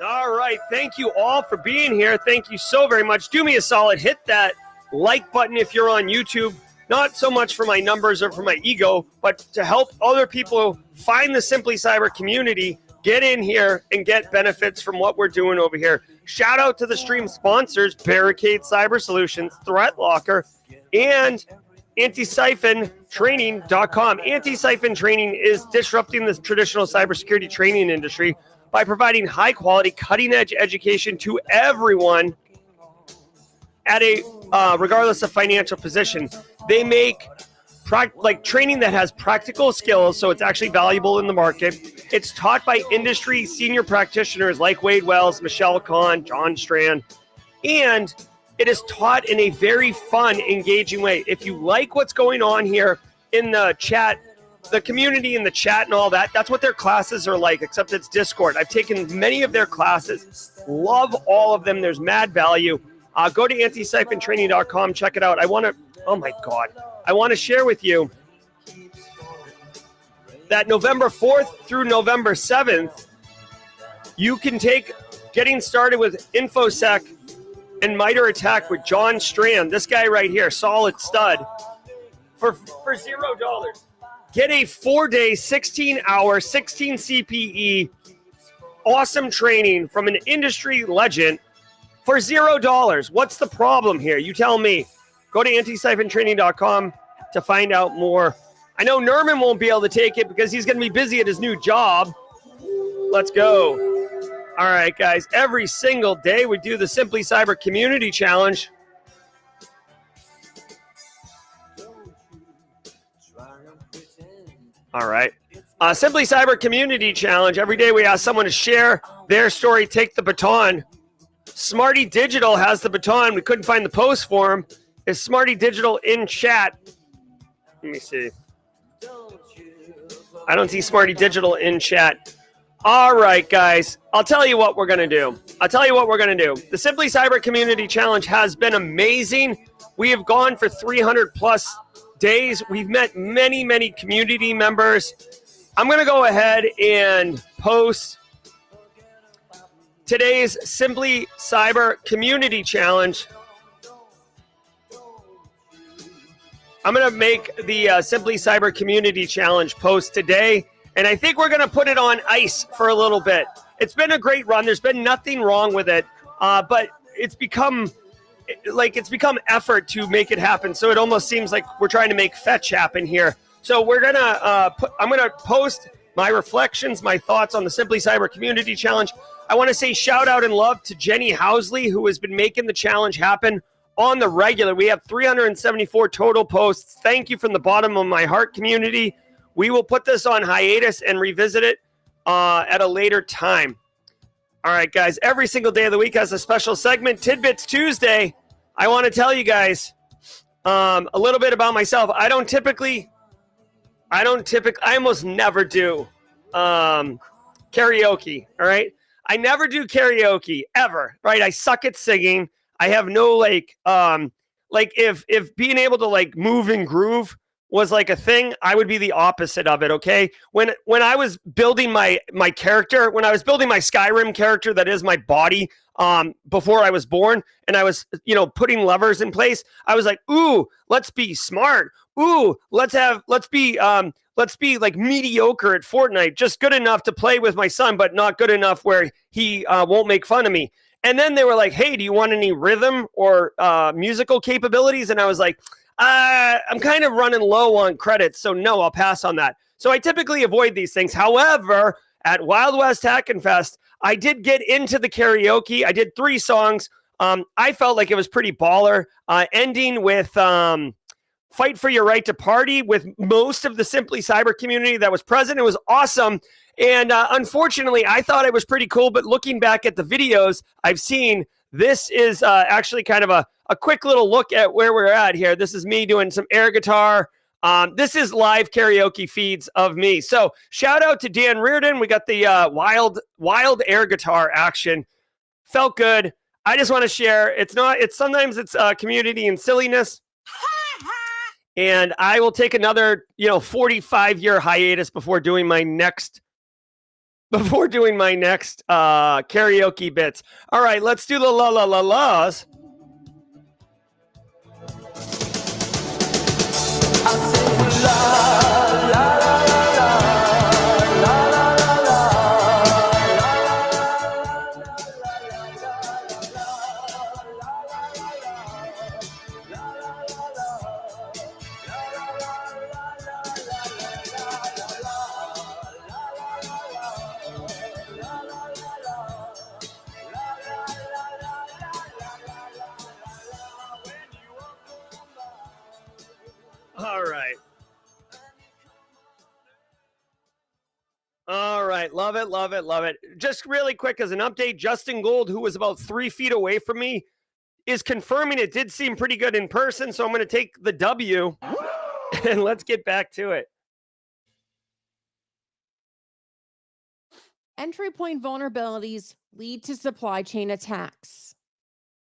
All right, thank you all for being here. Thank you so very much. Do me a solid, hit that like button if you're on YouTube. Not so much for my numbers or for my ego, but to help other people find the Simply Cyber community, get in here and get benefits from what we're doing over here. Shout out to the stream sponsors, Barricade Cyber Solutions, Threat Locker, and Antisyphon Antisyphon Training is disrupting the traditional cybersecurity training industry by providing high-quality, cutting-edge education to everyone at a regardless of financial position. They make training that has practical skills, so it's actually valuable in the market. It's taught by industry senior practitioners like Wade Wells, Michelle Kahn, John Strand, and it is taught in a very fun, engaging way. If you like what's going on here in the chat, the community in the chat and all that, that's what their classes are like, except it's Discord. I've taken many of their classes, love all of them. There's mad value. Go to antisyphontraining.com. Check it out. Oh my God. I want to share with you that November 4th through November 7th, you can take getting started with InfoSec and MITRE ATT&CK with John Strand. This guy right here, solid stud, for $0. Get a 4-day, 16-hour, 16 CPE, awesome training from an industry legend for $0. What's the problem here? You tell me. Go to antisyphontraining.com to find out more. I know Nerman won't be able to take it because he's going to be busy at his new job. Let's go. All right, guys. Every single day we do the Simply Cyber Community Challenge. All right. Simply Cyber Community Challenge. Every day we ask someone to share their story, take the baton. Smarty Digital has the baton. We couldn't find the post for him. Is Smarty Digital in chat? Let me see. I don't see Smarty Digital in chat. All right, guys. I'll tell you what we're going to do. The Simply Cyber Community Challenge has been amazing. We have gone for 300 plus days. We've met many, many community members. I'm going to go ahead and post today's Simply Cyber Community Challenge. I'm going to make the Simply Cyber Community Challenge post today, and I think we're going to put it on ice for a little bit. It's been a great run. There's been nothing wrong with it, but it's become effort to make it happen. So it almost seems like we're trying to make fetch happen here. So we're going to I'm going to post my reflections, my thoughts on the Simply Cyber Community Challenge. I want to say shout out and love to Jenny Housley, who has been making the challenge happen on the regular. We have 374 total posts. Thank you from the bottom of my heart, community. We will put this on hiatus and revisit it at a later time. All right, guys. Every single day of the week has a special segment, Tidbits Tuesday. I want to tell you guys a little bit about myself. I almost never do karaoke, all right? I never do karaoke, ever, right? I suck at singing. I have no, if being able to, move and groove was, a thing, I would be the opposite of it, okay? When I was building my character, when I was building my Skyrim character that is my body before I was born, and I was, putting levers in place, I was like, ooh, let's be smart. Ooh, let's be mediocre at Fortnite, just good enough to play with my son, but not good enough where he won't make fun of me. And then they were like, hey, do you want any rhythm or musical capabilities? And I was like, I'm kind of running low on credits, so no, I'll pass on that. So I typically avoid these things. However, at Wild West Hackin' Fest, I did get into the karaoke. I did 3 songs. I felt like it was pretty baller, ending with Fight for Your Right to Party with most of the Simply Cyber community that was present. It was awesome. And unfortunately, I thought it was pretty cool. But looking back at the videos I've seen, this is actually kind of a quick little look at where we're at here. This is me doing some air guitar. This is live karaoke feeds of me. So shout out to Dan Reardon. We got the wild air guitar action. Felt good. I just want to share. Sometimes it's community and silliness. And I will take another, 45-year hiatus before doing my next karaoke bits. All right, let's do the la la la la's. All right. Love it, love it, love it. Just really quick as an update, Justin Gold, who was about 3 feet away from me, is confirming it did seem pretty good in person. So I'm going to take the W and let's get back to it. Entry point vulnerabilities lead to supply chain attacks.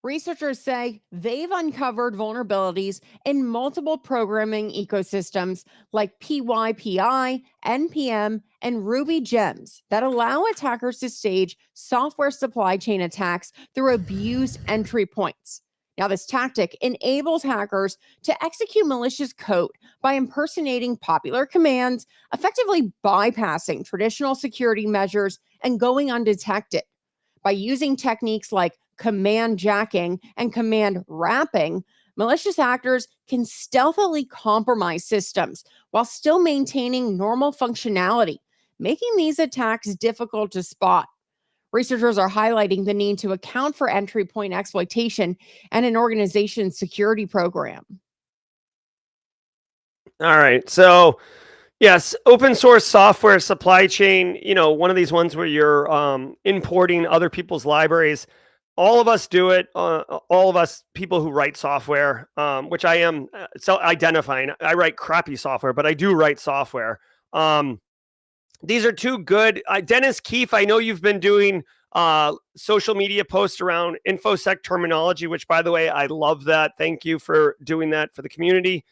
Researchers say they've uncovered vulnerabilities in multiple programming ecosystems like PYPI, NPM, and Ruby gems that allow attackers to stage software supply chain attacks through abused entry points. Now, this tactic enables hackers to execute malicious code by impersonating popular commands, effectively bypassing traditional security measures and going undetected. By using techniques like command jacking and command wrapping, malicious actors can stealthily compromise systems while still maintaining normal functionality, making these attacks difficult to spot. Researchers are highlighting the need to account for entry point exploitation and an organization's security program. All right. So, yes, open source software supply chain, one of these ones where you're importing other people's libraries. All of us do it. All of us people who write software, which I am identifying. I write crappy software, but I do write software. These are two good. Dennis Keefe, I know you've been doing social media posts around InfoSec terminology, which, by the way, I love that. Thank you for doing that for the community.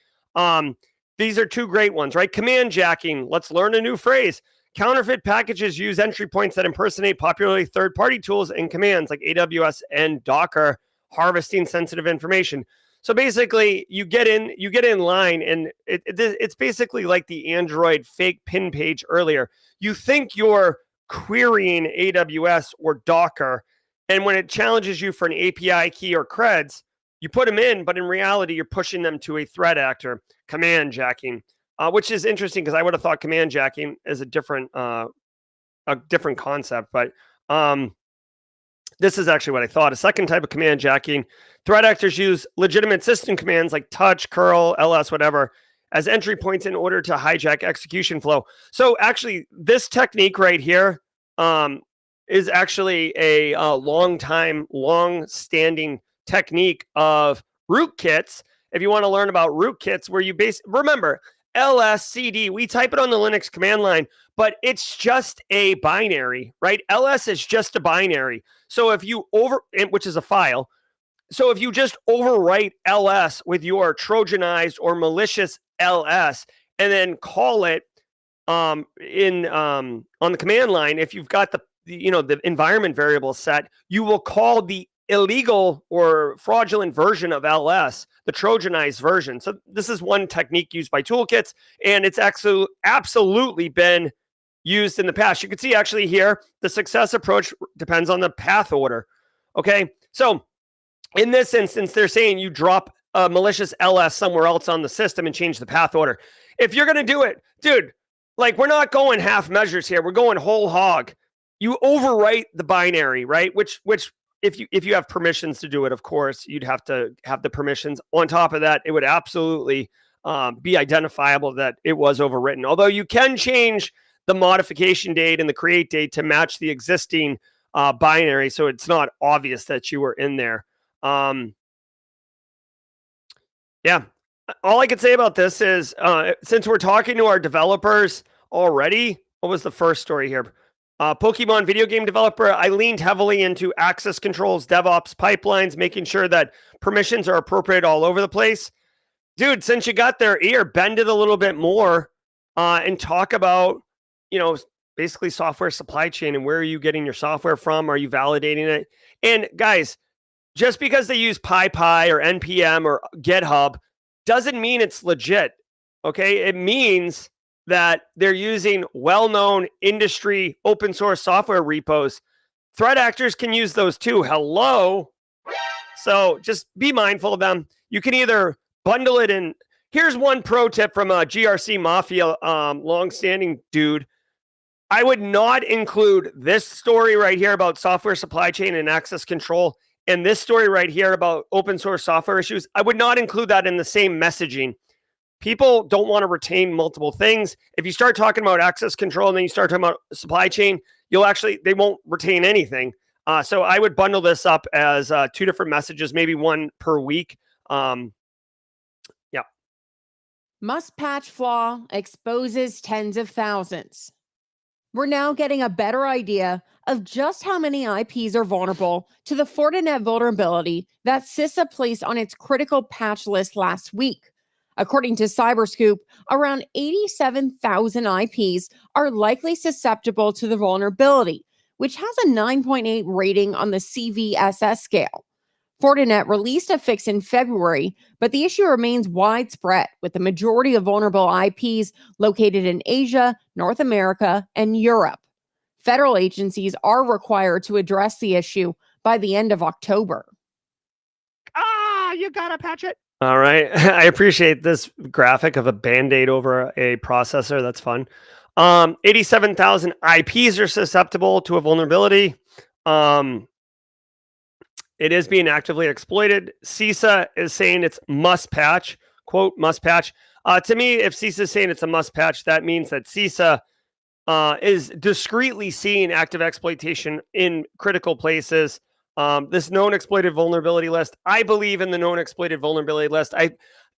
These are two great ones, right? Command jacking. Let's learn a new phrase. Counterfeit packages use entry points that impersonate popular third-party tools and commands like AWS and Docker, harvesting sensitive information. So basically, you get in line, and it's basically like the Android fake pin page earlier. You think you're querying AWS or Docker, and when it challenges you for an API key or creds, you put them in, but in reality, you're pushing them to a threat actor. Command jacking, which is interesting because I would have thought command jacking is a different concept, but this is actually what I thought. A second type of command jacking. Threat actors use legitimate system commands like touch, curl, ls, whatever, as entry points in order to hijack execution flow. So actually, this technique right here is actually a long-standing technique of rootkits. If you want to learn about rootkits, where you remember ls cd, we type it on the Linux command line, but it's just a binary, right? Ls is just a binary. So if you which is a file. So if you just overwrite ls with your Trojanized or malicious ls and then call it on the command line, if you've got the environment variable set, you will call the illegal or fraudulent version of ls, the Trojanized version. So this is one technique used by toolkits, and it's absolutely been used in the past. You can see actually here, the success approach depends on the path order. Okay, so in this instance, they're saying you drop a malicious ls somewhere else on the system and change the path order. If you're going to do it, dude, like, we're not going half measures here. We're going whole hog. You overwrite the binary, right? Which if you have permissions to do it, of course, you'd have to have the permissions. On top of that, it would absolutely be identifiable that it was overwritten. Although you can change the modification date and the create date to match the existing binary, so it's not obvious that you were in there. Yeah, all I can say about this is since we're talking to our developers already, what was the first story here? Pokemon video game developer, I leaned heavily into access controls, DevOps, pipelines, making sure that permissions are appropriate all over the place. Dude, since you got their ear, bend it a little bit more and talk about, basically software supply chain and where are you getting your software from? Are you validating it? And guys, just because they use PyPI or NPM or GitHub doesn't mean it's legit, okay? It means that they're using well-known industry open source software repos. Threat actors can use those too. Hello. So just be mindful of them. You can either bundle it in. Here's one pro tip from a GRC Mafia long-standing dude. I would not include this story right here about software supply chain and access control and this story right here about open source software issues. I would not include that in the same messaging. People don't want to retain multiple things. If you start talking about access control and then you start talking about supply chain, they won't retain anything. So I would bundle this up as two different messages, maybe one per week. Yeah. Must patch flaw exposes tens of thousands. We're now getting a better idea of just how many IPs are vulnerable to the Fortinet vulnerability that CISA placed on its critical patch list last week. According to Cyberscoop, around 87,000 IPs are likely susceptible to the vulnerability, which has a 9.8 rating on the CVSS scale. Fortinet released a fix in February, but the issue remains widespread, with the majority of vulnerable IPs located in Asia, North America, and Europe. Federal agencies are required to address the issue by the end of October. You gotta patch it. All right. I appreciate this graphic of a Band-Aid over a processor. That's fun. 87,000 IPs are susceptible to a vulnerability. It is being actively exploited. CISA is saying it's must patch, quote, must patch. To me, if CISA is saying it's a must patch, that means that CISA is discreetly seeing active exploitation in critical places. This known exploited vulnerability list, I believe in the known exploited vulnerability list.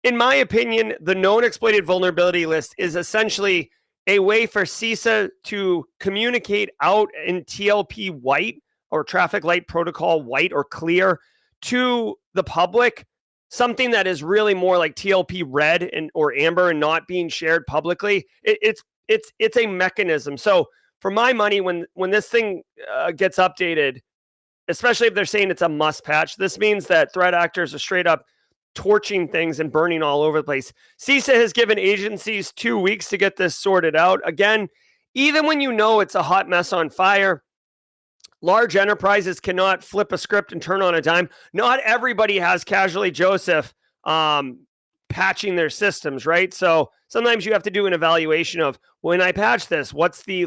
In my opinion, the known exploited vulnerability list is essentially a way for CISA to communicate out in TLP white or traffic light protocol white or clear to the public, something that is really more like TLP red and or amber and not being shared publicly. It's a mechanism. So for my money, when this thing gets updated, especially if they're saying it's a must patch, this means that threat actors are straight up torching things and burning all over the place. CISA has given agencies 2 weeks to get this sorted out. Again, even when you know it's a hot mess on fire, large enterprises cannot flip a script and turn on a dime. Not everybody has Casually Joseph patching their systems, right? So sometimes you have to do an evaluation of, when I patch this, what's the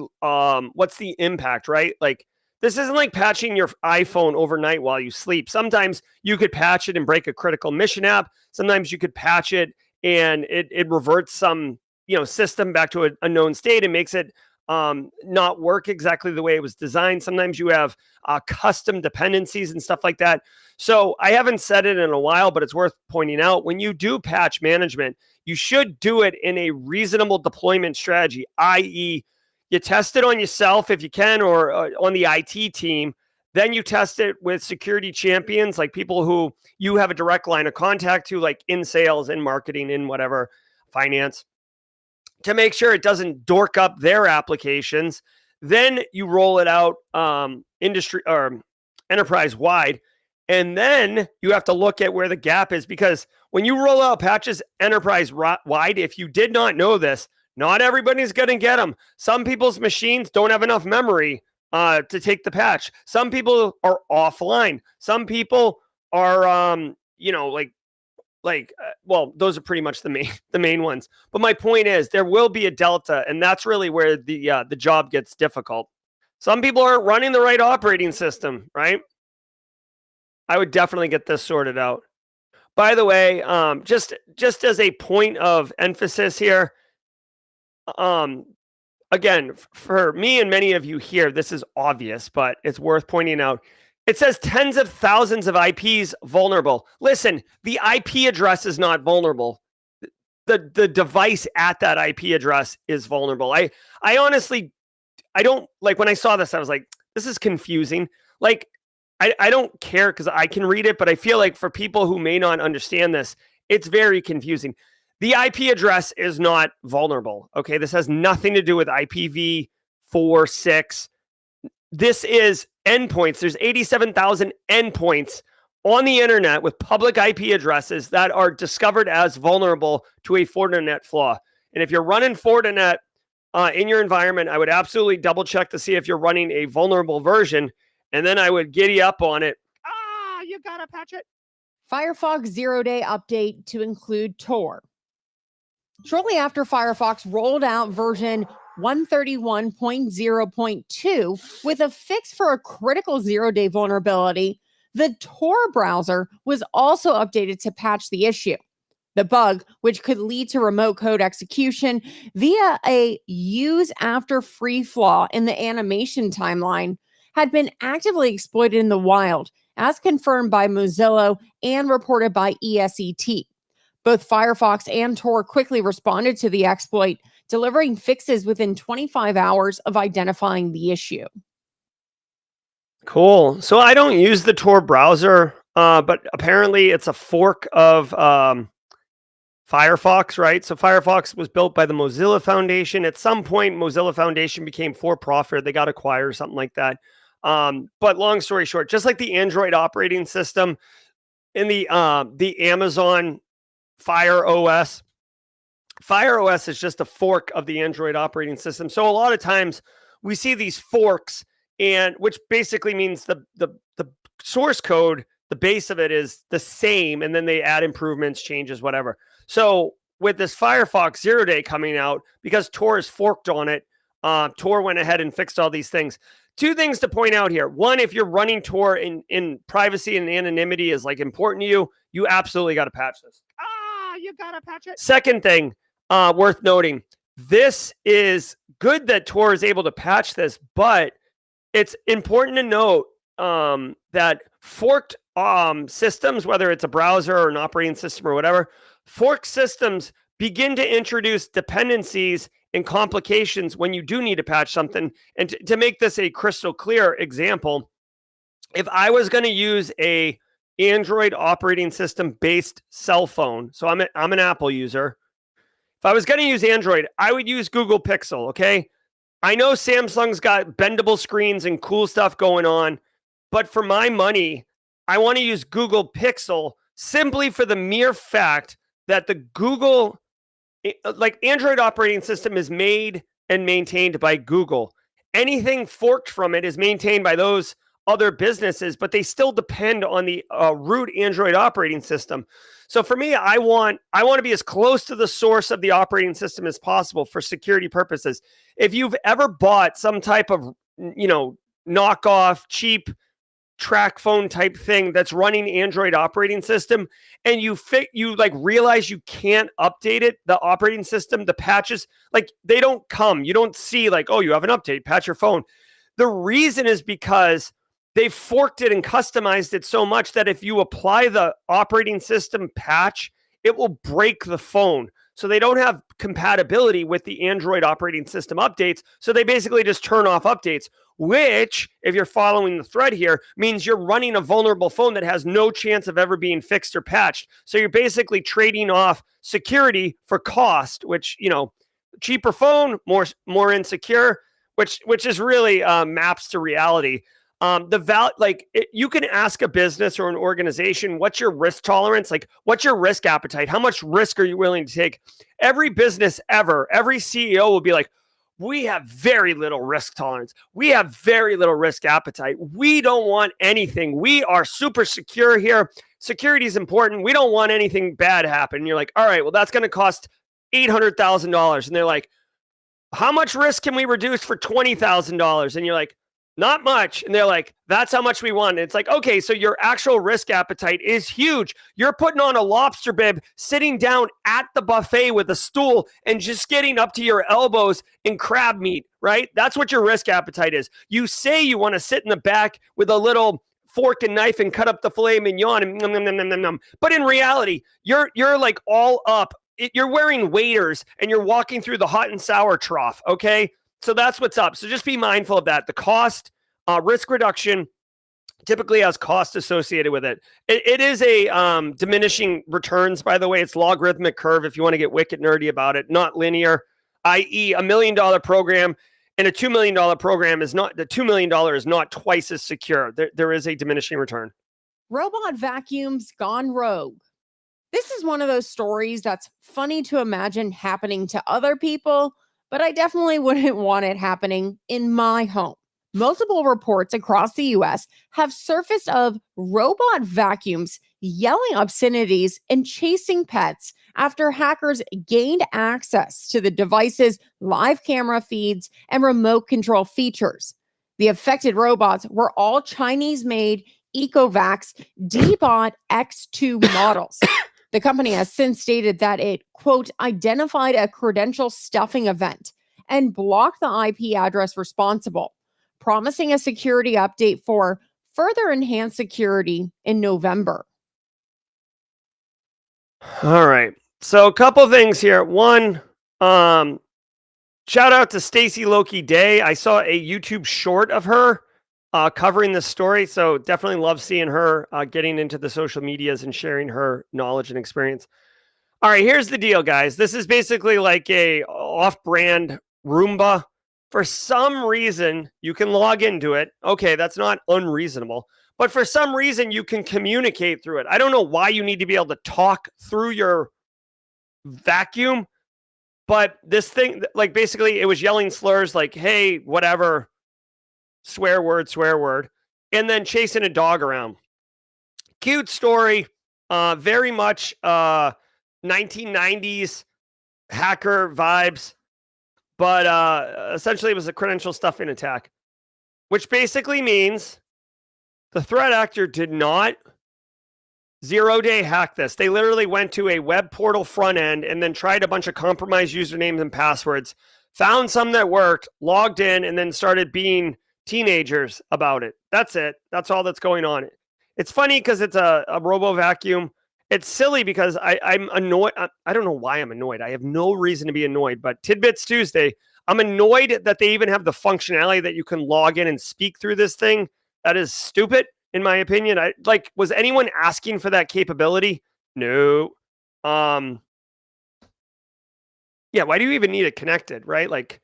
impact, right? Like, this isn't like patching your iPhone overnight while you sleep. Sometimes you could patch it and break a critical mission app. Sometimes you could patch it and it reverts some system back to a known state and makes it not work exactly the way it was designed. Sometimes you have custom dependencies and stuff like that. So I haven't said it in a while, but it's worth pointing out, when you do patch management, you should do it in a reasonable deployment strategy, i.e., you test it on yourself if you can, or on the IT team. Then you test it with security champions, like people who you have a direct line of contact to, like in sales, in marketing, in whatever, finance, to make sure it doesn't dork up their applications. Then you roll it out industry or enterprise wide. And then you have to look at where the gap is, because when you roll out patches enterprise wide, if you did not know this, not everybody's going to get them. Some people's machines don't have enough memory to take the patch. Some people are offline. Some people are, well, those are pretty much the main ones. But my point is, there will be a delta, and that's really where the job gets difficult. Some people aren't running the right operating system, right? I would definitely get this sorted out. By the way, just as a point of emphasis here, again, for me and many of you here, this is obvious, but it's worth pointing out. It says tens of thousands of IPs vulnerable. Listen, the IP address is not vulnerable. The device at that IP address is vulnerable. I honestly, I don't, like, when I saw this, I was like, this is confusing. Like, I don't care because I can read it, but I feel like for people who may not understand this, it's very confusing. The IP address is not vulnerable. Okay, this has nothing to do with IPv4, 6. This is endpoints. There's 87,000 endpoints on the internet with public IP addresses that are discovered as vulnerable to a Fortinet flaw. And if you're running Fortinet in your environment, I would absolutely double check to see if you're running a vulnerable version, and then I would giddy up on it. You gotta patch it. Firefox zero-day update to include Tor. Shortly after Firefox rolled out version 131.0.2 with a fix for a critical zero-day vulnerability, the Tor browser was also updated to patch the issue. The bug, which could lead to remote code execution via a use after free flaw in the animation timeline, had been actively exploited in the wild, as confirmed by Mozilla and reported by ESET. Both Firefox and Tor quickly responded to the exploit, delivering fixes within 25 hours of identifying the issue. Cool. So I don't use the Tor browser, but apparently it's a fork of Firefox, right? So Firefox was built by the Mozilla Foundation. At some point, Mozilla Foundation became for-profit. They got acquired or something like that. But long story short, just like the Android operating system in the Amazon Fire OS is just a fork of the Android operating system. So a lot of times we see these forks, and which basically means the source code, the base of it is the same, and then they add improvements, changes, whatever. So with this Firefox zeroday coming out, because Tor is forked on it, Tor went ahead and fixed all these things. Two things to point out here. One, if you're running Tor in privacy and anonymity is like important to you, you absolutely got to patch this. You gotta patch it. Second thing worth noting, this is good that Tor is able to patch this, but it's important to note that forked systems, whether it's a browser or an operating system or whatever, forked systems begin to introduce dependencies and complications when you do need to patch something. And to make this a crystal clear example, if I was going to use a Android operating system based cell phone, so I'm an Apple user. If I was going to use Android, I would use Google Pixel, okay? I know Samsung's got bendable screens and cool stuff going on, but for my money, I want to use Google Pixel simply for the mere fact that the Google, like Android operating system is made and maintained by Google. Anything forked from it is maintained by those other businesses, but they still depend on the root Android operating system. So for me, I want to be as close to the source of the operating system as possible for security purposes. If you've ever bought some type of, knockoff, cheap track phone type thing that's running Android operating system, and you realize you can't update it, the operating system, the patches, like they don't come. You don't see like, oh, you have an update, patch your phone. The reason is because they've forked it and customized it so much that if you apply the operating system patch, it will break the phone. So they don't have compatibility with the Android operating system updates. So they basically just turn off updates, which, if you're following the thread here, means you're running a vulnerable phone that has no chance of ever being fixed or patched. So you're basically trading off security for cost, which, cheaper phone, more insecure, which is really maps to reality. You can ask a business or an organization, what's your risk tolerance? Like, what's your risk appetite? How much risk are you willing to take? Every business ever, every CEO will be like, we have very little risk tolerance. We have very little risk appetite. We don't want anything. We are super secure here. Security is important. We don't want anything bad to happen. And you're like, all right, well, that's going to cost $800,000. And they're like, how much risk can we reduce for $20,000? And you're like, not much. And they're like, that's how much we want. And it's like, okay, so your actual risk appetite is huge. You're putting on a lobster bib, sitting down at the buffet with a stool and just getting up to your elbows in crab meat, right? That's what your risk appetite is. You say you want to sit in the back with a little fork and knife and cut up the filet mignon and nom, nom, nom, nom, nom, nom. But in reality, you're like all up. You're wearing waders and you're walking through the hot and sour trough, okay? So that's what's up. So just be mindful of that. The cost, risk reduction typically has cost associated with it. It is a diminishing returns, by the way. It's logarithmic curve if you want to get wicked nerdy about it, not linear, i.e. $1 million program and a $2 million program is not, the $2 million is not twice as secure. There is a diminishing return. Robot vacuums gone rogue. This is one of those stories that's funny to imagine happening to other people, but I definitely wouldn't want it happening in my home. Multiple reports across the US have surfaced of robot vacuums yelling obscenities and chasing pets after hackers gained access to the device's live camera feeds and remote control features. The affected robots were all Chinese-made Ecovacs D-Bot X2 models. The company has since stated that it, quote, identified a credential stuffing event and blocked the IP address responsible, promising a security update for further enhanced security in November. All right. So a couple things here. One, shout out to Stacy Loki Day. I saw a YouTube short of her covering this story. So definitely love seeing her getting into the social medias and sharing her knowledge and experience. All right, here's the deal, guys. This is basically like a off-brand Roomba. For some reason, you can log into it. Okay, that's not unreasonable. But for some reason, you can communicate through it. I don't know why you need to be able to talk through your vacuum. But this thing, like basically, it was yelling slurs like, hey, whatever, swear word, and then chasing a dog around. Cute story. Very much 1990s hacker vibes. But essentially, it was a credential stuffing attack, which basically means the threat actor did not zero-day hack this. They literally went to a web portal front end and then tried a bunch of compromised usernames and passwords, found some that worked, logged in, and then started being teenagers about it. That's it. That's all that's going on. It's funny because it's a Robo vacuum. It's silly because I'm annoyed. I don't know why I'm annoyed. I have no reason to be annoyed, but Tidbits Tuesday, I'm annoyed that they even have the functionality that you can log in and speak through this thing. That is stupid, in my opinion. Was anyone asking for that capability? No. Yeah, why do you even need it connected, right? Like,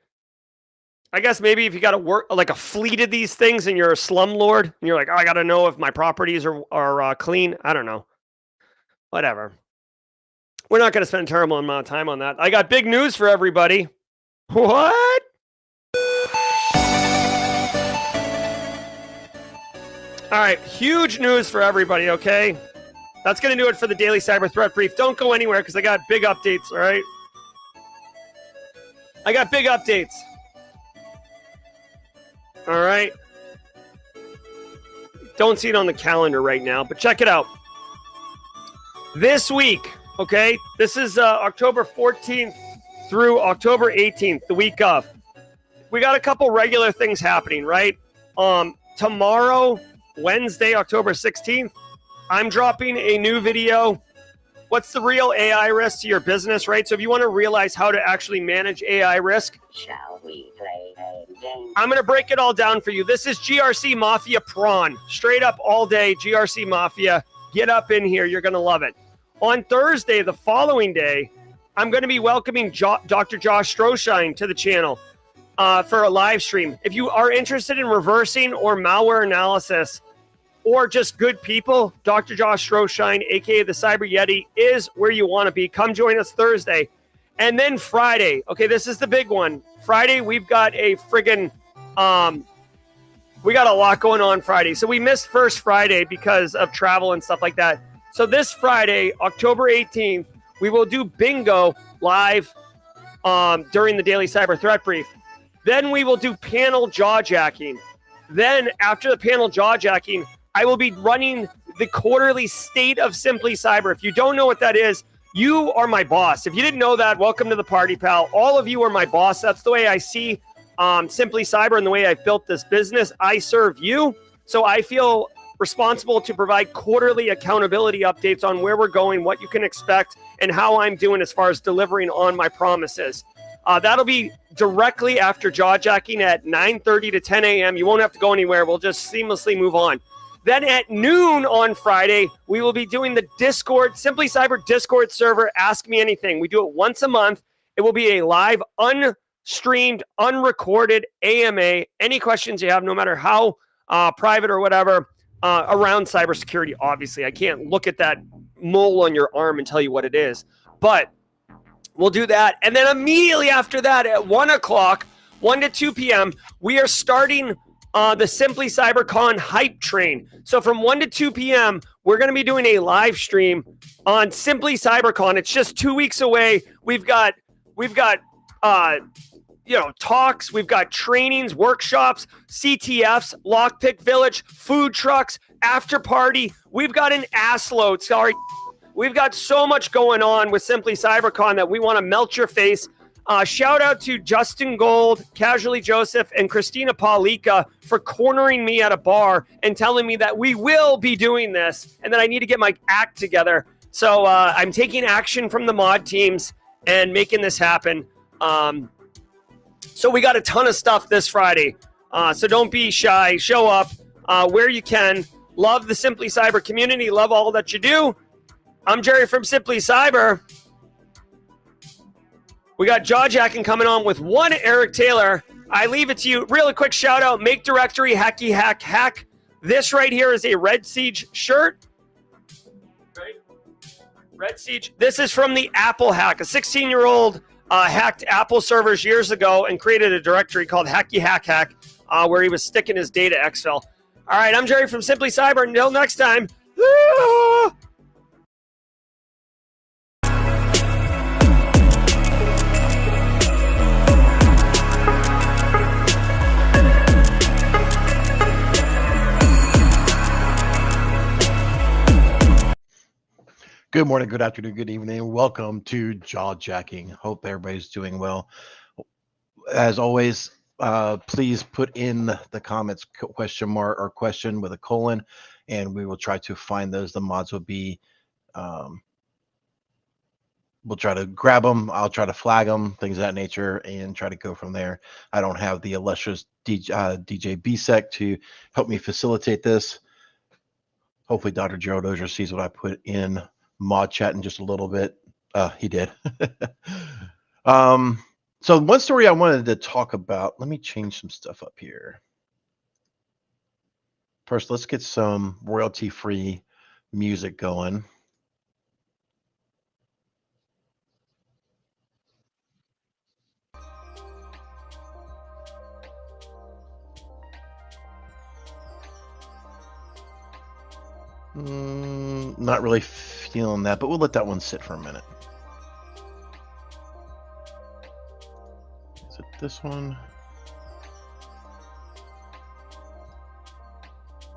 I guess maybe if you got to work like a fleet of these things and you're a slumlord and you're like, oh, I got to know if my properties are clean. I don't know. Whatever. We're not going to spend a terrible amount of time on that. I got big news for everybody. What? All right, huge news for everybody, okay? That's going to do it for the Daily Cyber Threat Brief. Don't go anywhere because I got big updates, all right? I got big updates. All right? Don't see it on the calendar right now, but check it out. This week, okay? This is October 14th through October 18th, the week of. We got a couple regular things happening, right? Tomorrow, Wednesday, October 16th, I'm dropping a new video. What's the real AI risk to your business, right? So if you want to realize how to actually manage AI risk, shall we play a game? I'm going to break it all down for you. This is GRC Mafia Prawn. Straight up all day, GRC Mafia. Get up in here. You're going to love it. On Thursday, the following day, I'm going to be welcoming Dr. Josh Stroshine to the channel for a live stream. If you are interested in reversing or malware analysis or just good people, Dr. Josh Stroshine, a.k.a. the Cyber Yeti, is where you want to be. Come join us Thursday. And then Friday, okay, this is the big one. Friday, we've got a friggin', we got a lot going on Friday. So we missed first Friday because of travel and stuff like that. So this Friday, October 18th, we will do bingo live during the Daily Cyber Threat Brief. Then we will do panel jawjacking. Then after the panel jawjacking, I will be running the quarterly State of Simply Cyber. If you don't know what that is, you are my boss. If you didn't know that, welcome to the party, pal. All of you are my boss. That's the way I see Simply Cyber and the way I've built this business. I serve you, so I feel responsible to provide quarterly accountability updates on where we're going, what you can expect, and how I'm doing as far as delivering on my promises. That'll be directly after jawjacking at 9:30 to 10 a.m. You won't have to go anywhere. We'll just seamlessly move on. Then at noon on Friday, we will be doing the Discord, Simply Cyber Discord server, Ask Me Anything. We do it once a month. It will be a live, unstreamed, unrecorded AMA. Any questions you have, no matter how private or whatever, around cybersecurity, obviously. I can't look at that mole on your arm and tell you what it is. But we'll do that. And then immediately after that, at 1 o'clock, 1 to 2 p.m., we are starting the Simply CyberCon hype train. So from 1 to 2 p.m., we're going to be doing a live stream on Simply CyberCon. It's just 2 weeks away. We've got talks, we've got trainings, workshops, CTFs, Lockpick Village, food trucks, after party. We've got an ass load. Sorry. We've got so much going on with Simply CyberCon that we want to melt your face. Shout out to Justin Gold, Casually Joseph, and Christina Paulika for cornering me at a bar and telling me that we will be doing this and that I need to get my act together. So I'm taking action from the mod teams and making this happen. So we got a ton of stuff this Friday. So don't be shy. Show up where you can. Love the Simply Cyber community. Love all that you do. I'm Jerry from Simply Cyber. We got Jawjacking coming on with one Eric Taylor. I leave it to you. Really quick shout out. Make directory hacky hack. This right here is a Red Siege shirt. Right? Red Siege. This is from the Apple hack. A 16-year-old hacked Apple servers years ago and created a directory called hacky hack, where he was sticking his data exfil. All right, I'm Jerry from Simply Cyber. Until next time. Good morning, good afternoon, good evening. Welcome to Jawjacking. Hope everybody's doing well. As always, please put in the comments question mark or question with a colon, and we will try to find those. The mods will be, we'll try to grab them. I'll try to flag them, things of that nature, and try to go from there. I don't have the illustrious DJ BSEC to help me facilitate this. Hopefully Dr. Gerald Auger sees what I put in mod chat in just a little bit. He did. So one story I wanted to talk about, let me change some stuff up here. First, let's get some royalty-free music going. Not really feeling that, but we'll let that one sit for a minute. Is it this one?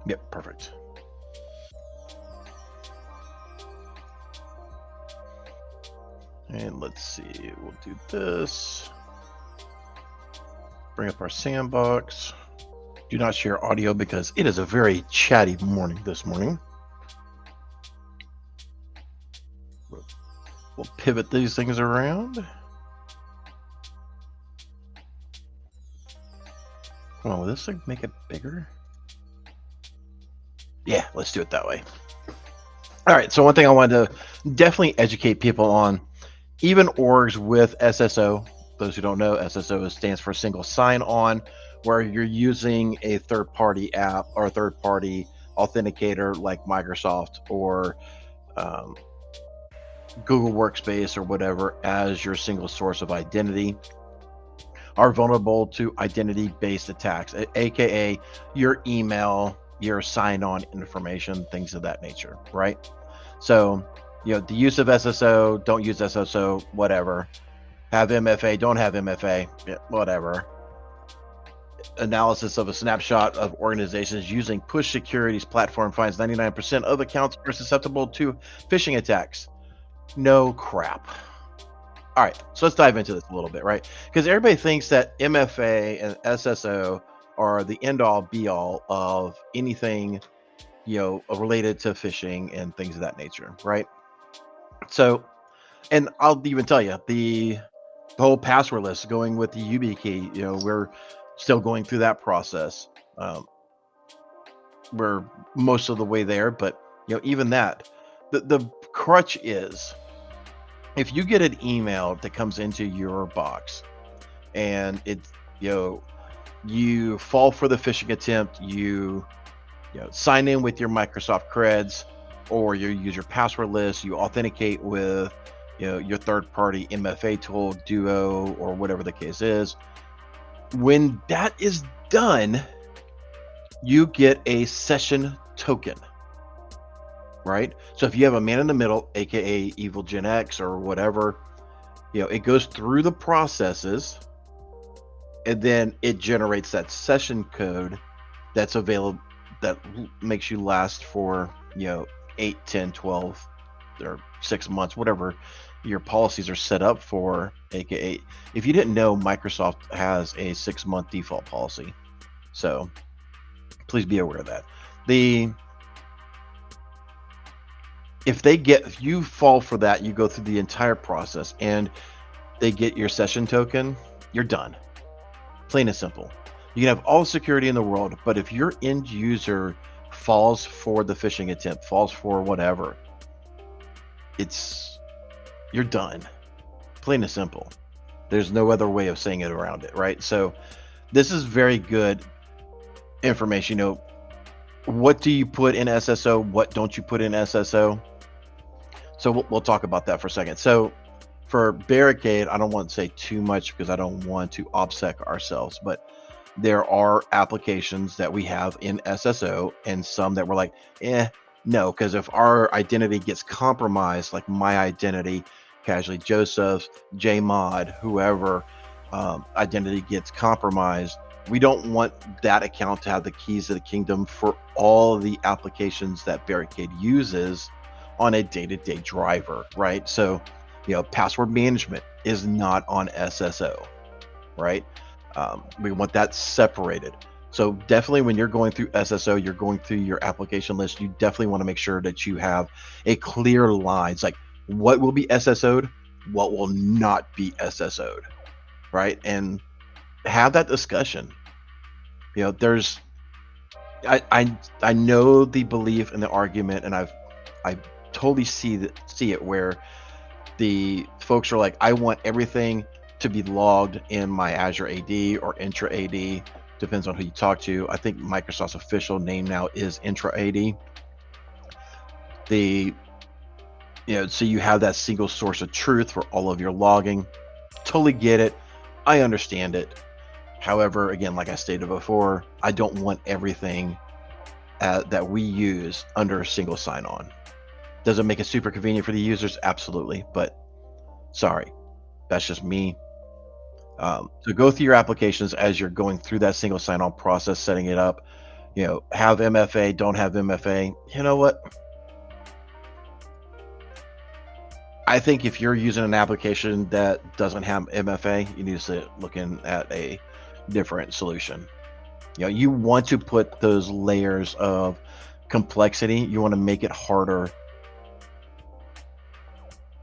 Yep, perfect. And let's see, we'll do this. Bring up our sandbox. Do not share audio because it is a very chatty morning this morning. We'll pivot these things around. Come on, will this thing make it bigger? Yeah, let's do it that way. All right, so one thing I wanted to definitely educate people on, even orgs with SSO, those who don't know, SSO stands for single sign-on, where you're using a third-party app or a third-party authenticator like Microsoft or Google Workspace or whatever as your single source of identity, are vulnerable to identity-based attacks, aka your email, your sign-on information, things of that nature, right? So, you know, the use of SSO, don't use SSO, whatever. Have MFA, don't have MFA, yeah, whatever. Analysis of a snapshot of organizations using Push Security's platform finds 99% of accounts are susceptible to phishing attacks. No crap. All right, so let's dive into this a little bit, right? Because everybody thinks that MFA and SSO are the end-all, be-all of anything, you know, related to phishing and things of that nature, right? So, and I'll even tell you, the whole password list going with the YubiKey, you know, we're still going through that process. We're most of the way there, but, you know, even that, the crutch is, if you get an email that comes into your box and it, you know, you fall for the phishing attempt, you know, sign in with your Microsoft creds, or you use your password list, you authenticate with, you know, your third-party MFA tool, Duo, or whatever the case is. When that is done, you get a session token, right? So if you have a man in the middle, aka Evil Gen X or whatever, you know, it goes through the processes and then it generates that session code that's available, that makes you last for, you know, 8, 10, 12 or 6 months, whatever your policies are set up for. Aka, if you didn't know, Microsoft has a 6-month default policy, so please be aware of that. if you fall for that, you go through the entire process and they get your session token, you're done. Plain and simple. You can have all the security in the world, but if your end user falls for the phishing attempt, falls for whatever, you're done. Plain and simple. There's no other way of saying it around it, right? So this is very good information. You know, what do you put in SSO? What don't you put in SSO? So we'll talk about that for a second. So for Barricade, I don't want to say too much because I don't want to OPSEC ourselves, but there are applications that we have in SSO and some that we're like, no, because if our identity gets compromised, like my identity, Casually Joseph's, JMod, whoever identity gets compromised, we don't want that account to have the keys to the kingdom for all the applications that Barricade uses on a day-to-day driver, right? So, you know, password management is not on SSO, right? We want that separated. So definitely when you're going through SSO, you're going through your application list, you definitely want to make sure that you have a clear lines, like what will be SSO'd, what will not be SSO'd, right? And have that discussion. You know, I know the belief and the argument, and I totally see it where the folks are like, I want everything to be logged in my Azure AD or Intra AD, depends on who you talk to. I think Microsoft's official name now is Intra AD. So you have that single source of truth for all of your logging. Totally get it. I understand it. However, again, like I stated before, I don't want everything that we use under a single sign-on. Does it make it super convenient for the users? Absolutely. But sorry, that's just me. So go through your applications as you're going through that single sign-on process, setting it up. You know, have MFA, don't have MFA. You know what? I think if you're using an application that doesn't have MFA, you need to start looking at a different solution. You know, you want to put those layers of complexity. You want to make it harder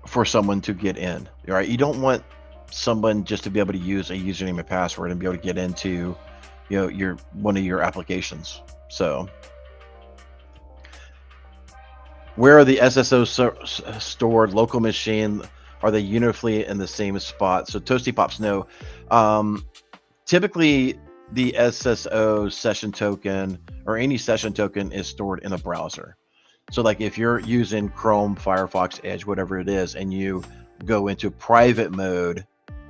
for someone to get in, right? You don't want someone just to be able to use a username and password and be able to get into, you know, one of your applications. So where are the SSO stored? Local machine? Are they uniformly in the same spot? So Toasty Pops, no. Typically the SSO session token or any session token is stored in a browser. So like if you're using Chrome, Firefox, Edge, whatever it is, and you go into private mode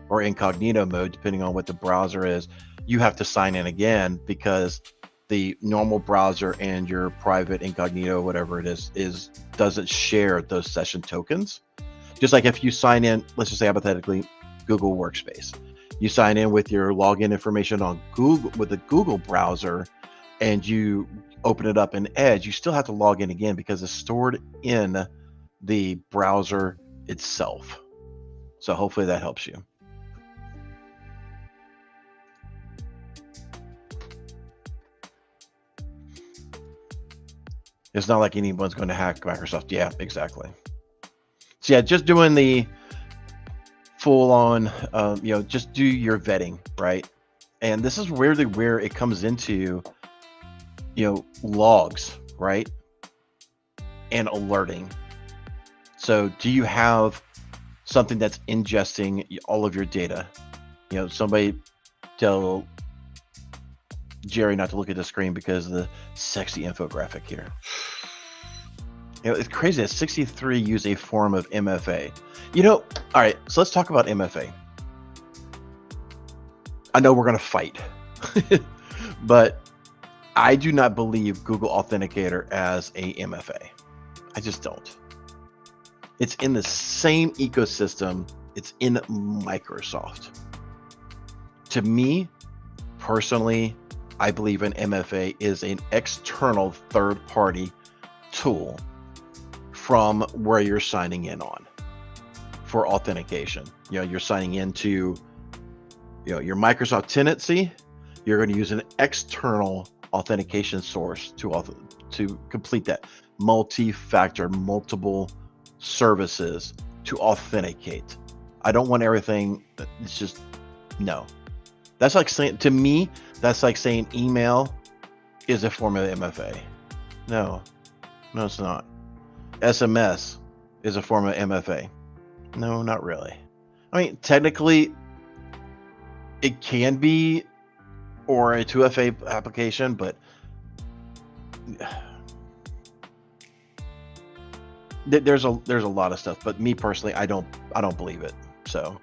or incognito mode, depending on what the browser is, you have to sign in again because the normal browser and your private incognito, whatever it is doesn't share those session tokens. Just like if you sign in, let's just say hypothetically, Google Workspace, you sign in with your login information on Google with the Google browser, and you open it up in Edge, you still have to log in again because it's stored in the browser itself. So hopefully that helps you. It's not like anyone's going to hack Microsoft. Yeah, exactly. So yeah, just doing the full on, just do your vetting, right? And this is really where it comes into, logs, right? And alerting. So do you have something that's ingesting all of your data? Somebody tell Jerry not to look at the screen because of the sexy infographic here. It's crazy that 63 use a form of MFA. All right, so let's talk about MFA. I know we're going to fight, but I do not believe Google Authenticator as a MFA. I just don't. It's in the same ecosystem. It's in Microsoft. To me, personally, I believe an MFA is an external third-party tool from where you're signing in on for authentication. You're signing into your Microsoft tenancy. You're going to use an external authentication source to complete that multi-factor, multiple services to authenticate. I don't want everything. It's just no. That's like saying, to me, that's like saying email is a form of MFA. No, it's not. SMS is a form of MFA. No, not really. I mean, technically, it can be, or a 2FA application, but there's a lot of stuff. But me personally, I don't believe it. So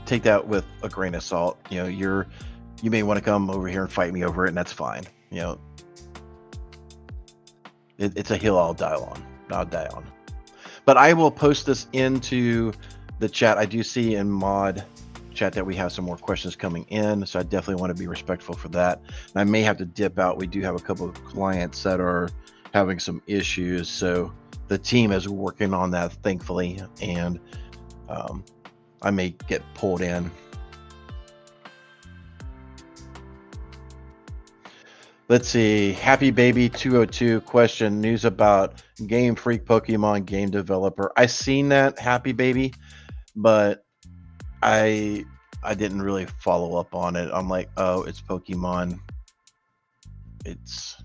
take that with a grain of salt. You know, you may want to come over here and fight me over it, and that's fine. You know, it's a hill I'll die on. But I will post this into the chat. I do see in mod chat that we have some more questions coming in, so I definitely want to be respectful for that. And I may have to dip out. We do have a couple of clients that are having some issues, so the team is working on that, thankfully, and I may get pulled in. Let's see. Happy Baby 202 question: news about Game Freak Pokemon game developer. I seen that, Happy Baby, but I didn't really follow up on it. I'm like, oh, it's Pokemon. It's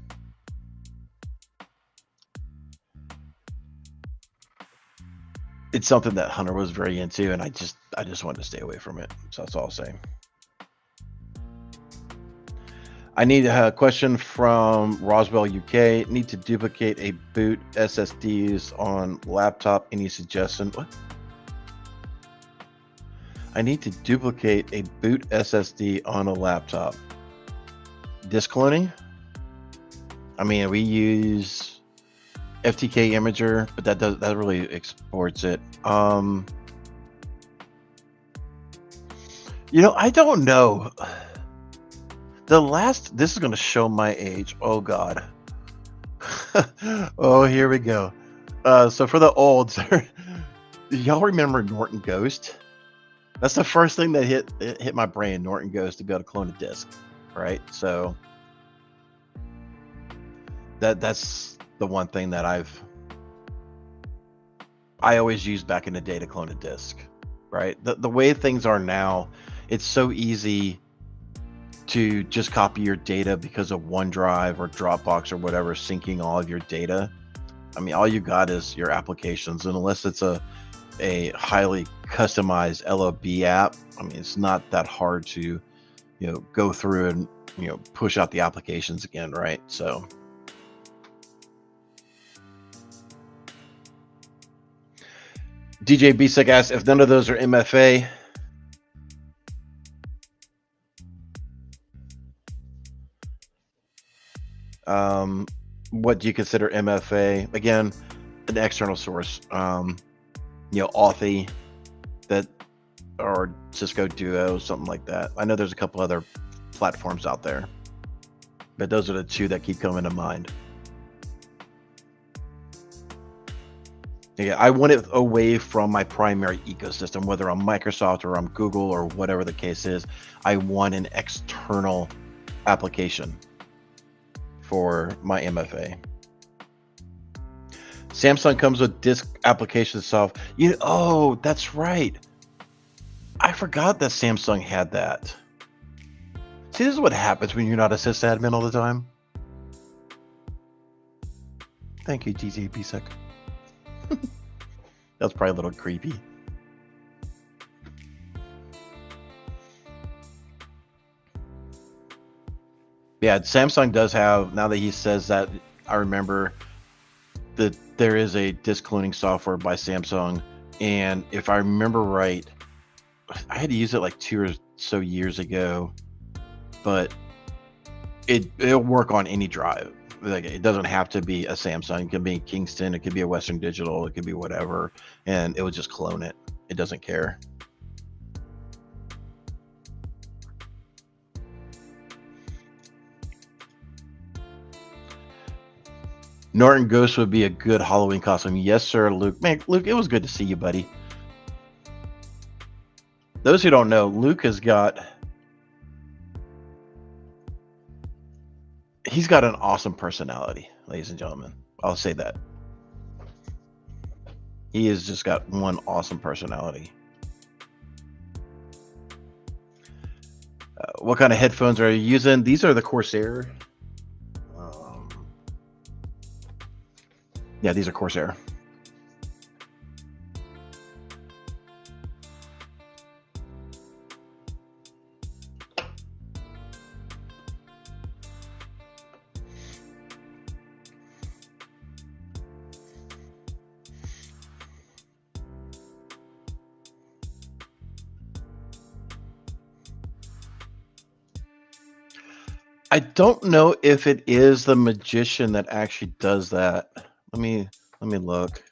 something that Hunter was very into, and I just wanted to stay away from it. So that's all I'll say. I need a question from Roswell, UK. Need to duplicate a boot SSDs on laptop. Any suggestion? What? I need to duplicate a boot SSD on a laptop. Disk cloning? I mean, we use FTK Imager, but that really exports it. You know, I don't know. This is going to show my age. Oh God. Oh, here we go. So for the olds, y'all remember Norton Ghost? That's the first thing that hit my brain, Norton Ghost, to be able to clone a disk, right? So that's the one thing that I always used back in the day to clone a disk, right? The way things are now, it's so easy to just copy your data because of OneDrive or Dropbox or whatever, syncing all of your data. I mean, all you got is your applications, and unless it's a highly customized LOB app, I mean, it's not that hard to, go through and, push out the applications again, right? So DJ Bisek asks if none of those are MFA. What do you consider MFA? Again, an external source. Authy, that, or Cisco Duo, something like that. I know there's a couple other platforms out there, but those are the two that keep coming to mind. Yeah, I want it away from my primary ecosystem, whether I'm Microsoft or I'm Google or whatever the case is. I want an external application for my MFA. Samsung comes with disk application software. Oh, that's right. I forgot that Samsung had that. See, this is what happens when you're not a sysadmin all the time. Thank you, DJ Bisek. That's probably a little creepy. Yeah, Samsung does have, now that he says that, I remember that there is a disk cloning software by Samsung, and if I remember right, I had to use it like 2 or so years ago, but it'll work on any drive. Like, it doesn't have to be a Samsung. It can be Kingston, it could be a Western Digital, it could be whatever, and it will just clone it. It doesn't care. Norton Ghost would be a good Halloween costume. Yes, sir, Luke. Man, Luke, it was good to see you, buddy. Those who don't know, Luke has got... he's got an awesome personality, ladies and gentlemen. I'll say that. He has just got one awesome personality. What kind of headphones are you using? These are the Corsair. Yeah, these are Corsair. I don't know if it is the magician that actually does that. Let me look.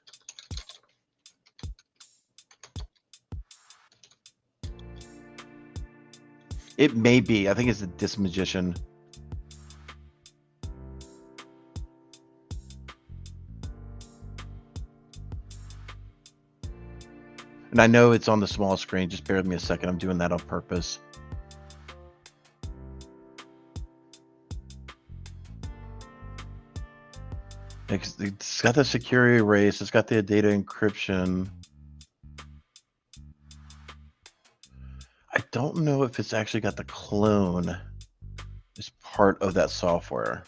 It may be. I think it's this magician. And I know it's on the small screen. Just bear with me a second. I'm doing that on purpose. It's got the security erase. It's got the data encryption. I don't know if it's actually got the clone as part of that software.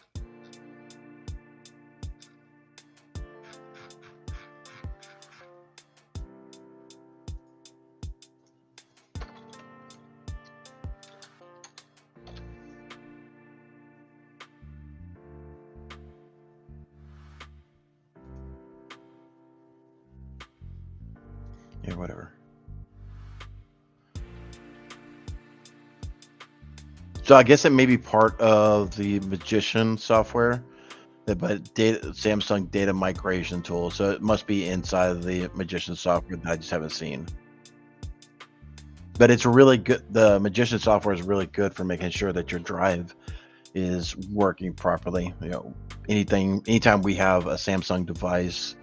Yeah, whatever. So I guess it may be part of the Magician software, but Samsung data migration tool. So it must be inside of the Magician software that I just haven't seen. But it's really good. The Magician software is really good for making sure that your drive is working properly. You know, anytime we have a Samsung device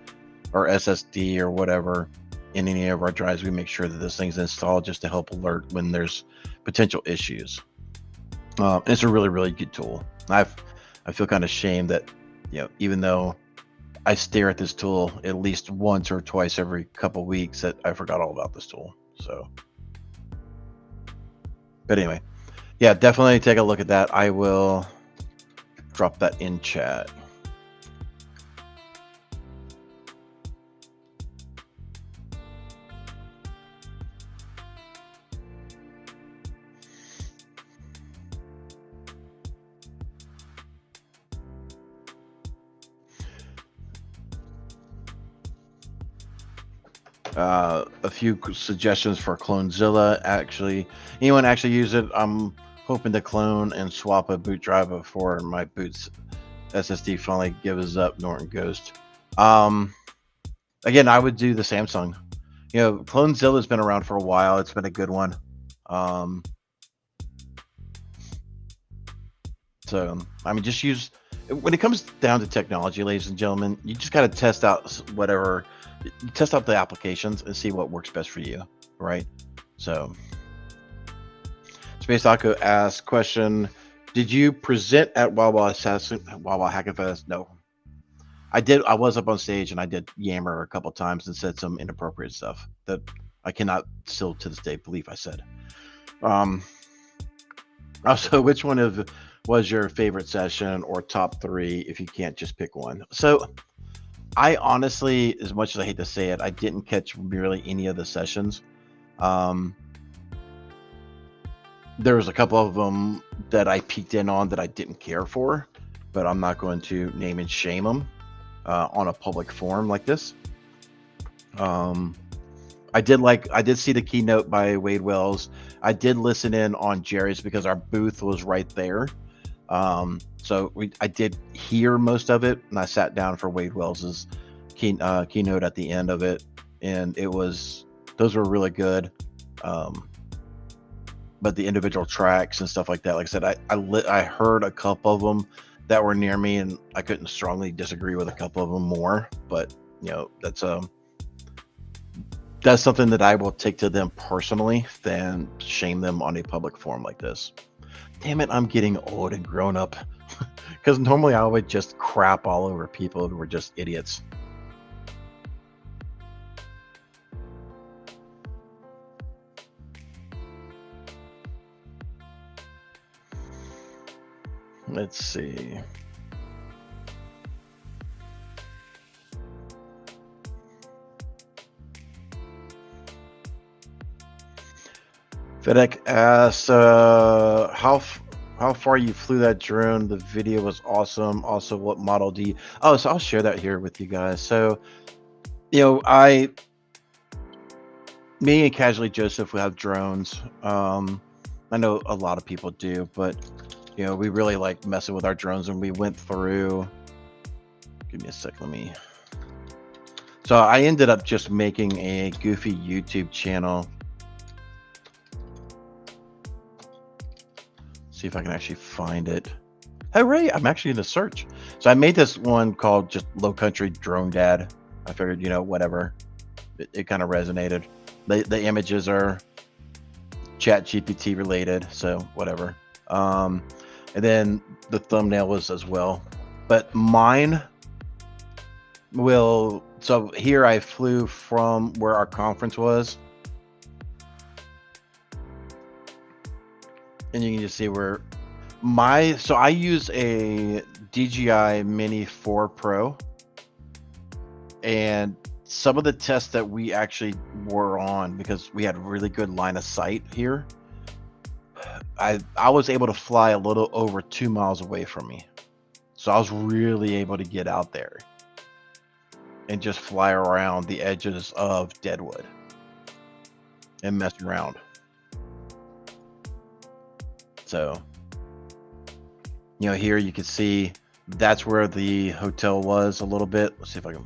or SSD or whatever in any of our drives, we make sure that this thing's installed just to help alert when there's potential issues. It's a really, really good tool. I feel kind of ashamed that, you know, even though I stare at this tool at least once or twice every couple weeks, that I forgot all about this tool. So, but anyway, yeah, definitely take a look at that. I will drop that in chat. A few suggestions for Clonezilla. Actually, anyone actually use it? I'm hoping to clone and swap a boot drive before my boot's SSD finally gives up Norton Ghost. Again, I would do the Samsung. You know, Clonezilla has been around for a while. It's been a good one. So, I mean, just use, when it comes down to technology, ladies and gentlemen, you just got to test out whatever. Test out the applications and see what works best for you, right? So, Space Taco asks question: did you present at Wawa Hackfest? No, I did. I was up on stage and I did yammer a couple times and said some inappropriate stuff that I cannot still to this day believe I said. Also, which one was your favorite session or top 3 if you can't just pick one? So, I honestly, as much as I hate to say it, I didn't catch really any of the sessions. There was a couple of them that I peeked in on that I didn't care for, but I'm not going to name and shame them on a public forum like this. I did see the keynote by Wade Wells. I did listen in on Jerry's because our booth was right there. So I did hear most of it, and I sat down for Wade Wells's keynote at the end of it, and those were really good. But the individual tracks and stuff like that, like I said, I heard a couple of them that were near me, and I couldn't strongly disagree with a couple of them more. But you know, that's something that I will take to them personally than shame them on a public forum like this. Damn it, I'm getting old and grown up. Because normally I would just crap all over people who were just idiots. Let's see. Fedek asks, how far you flew that drone? The video was awesome. Also, what model do you? Oh, so I'll share that here with you guys. So, me and Casually Joseph, we have drones. I know a lot of people do, but we really like messing with our drones, and we went through. Give me a sec. So I ended up just making a goofy YouTube channel. See if I can actually find it. Hooray! I'm actually in the search. So I made this one called just Low Country Drone Dad. I figured, whatever. It kind of resonated. The images are Chat GPT related, so whatever. And then the thumbnail was as well. But mine will. So here I flew from where our conference was. And you can just see where so I use a DJI Mini 4 Pro, and some of the tests that we actually were on, because we had really good line of sight here, I was able to fly a little over 2 miles away from me. So I was really able to get out there and just fly around the edges of Deadwood and mess around. So, here you can see that's where the hotel was a little bit. Let's see if I can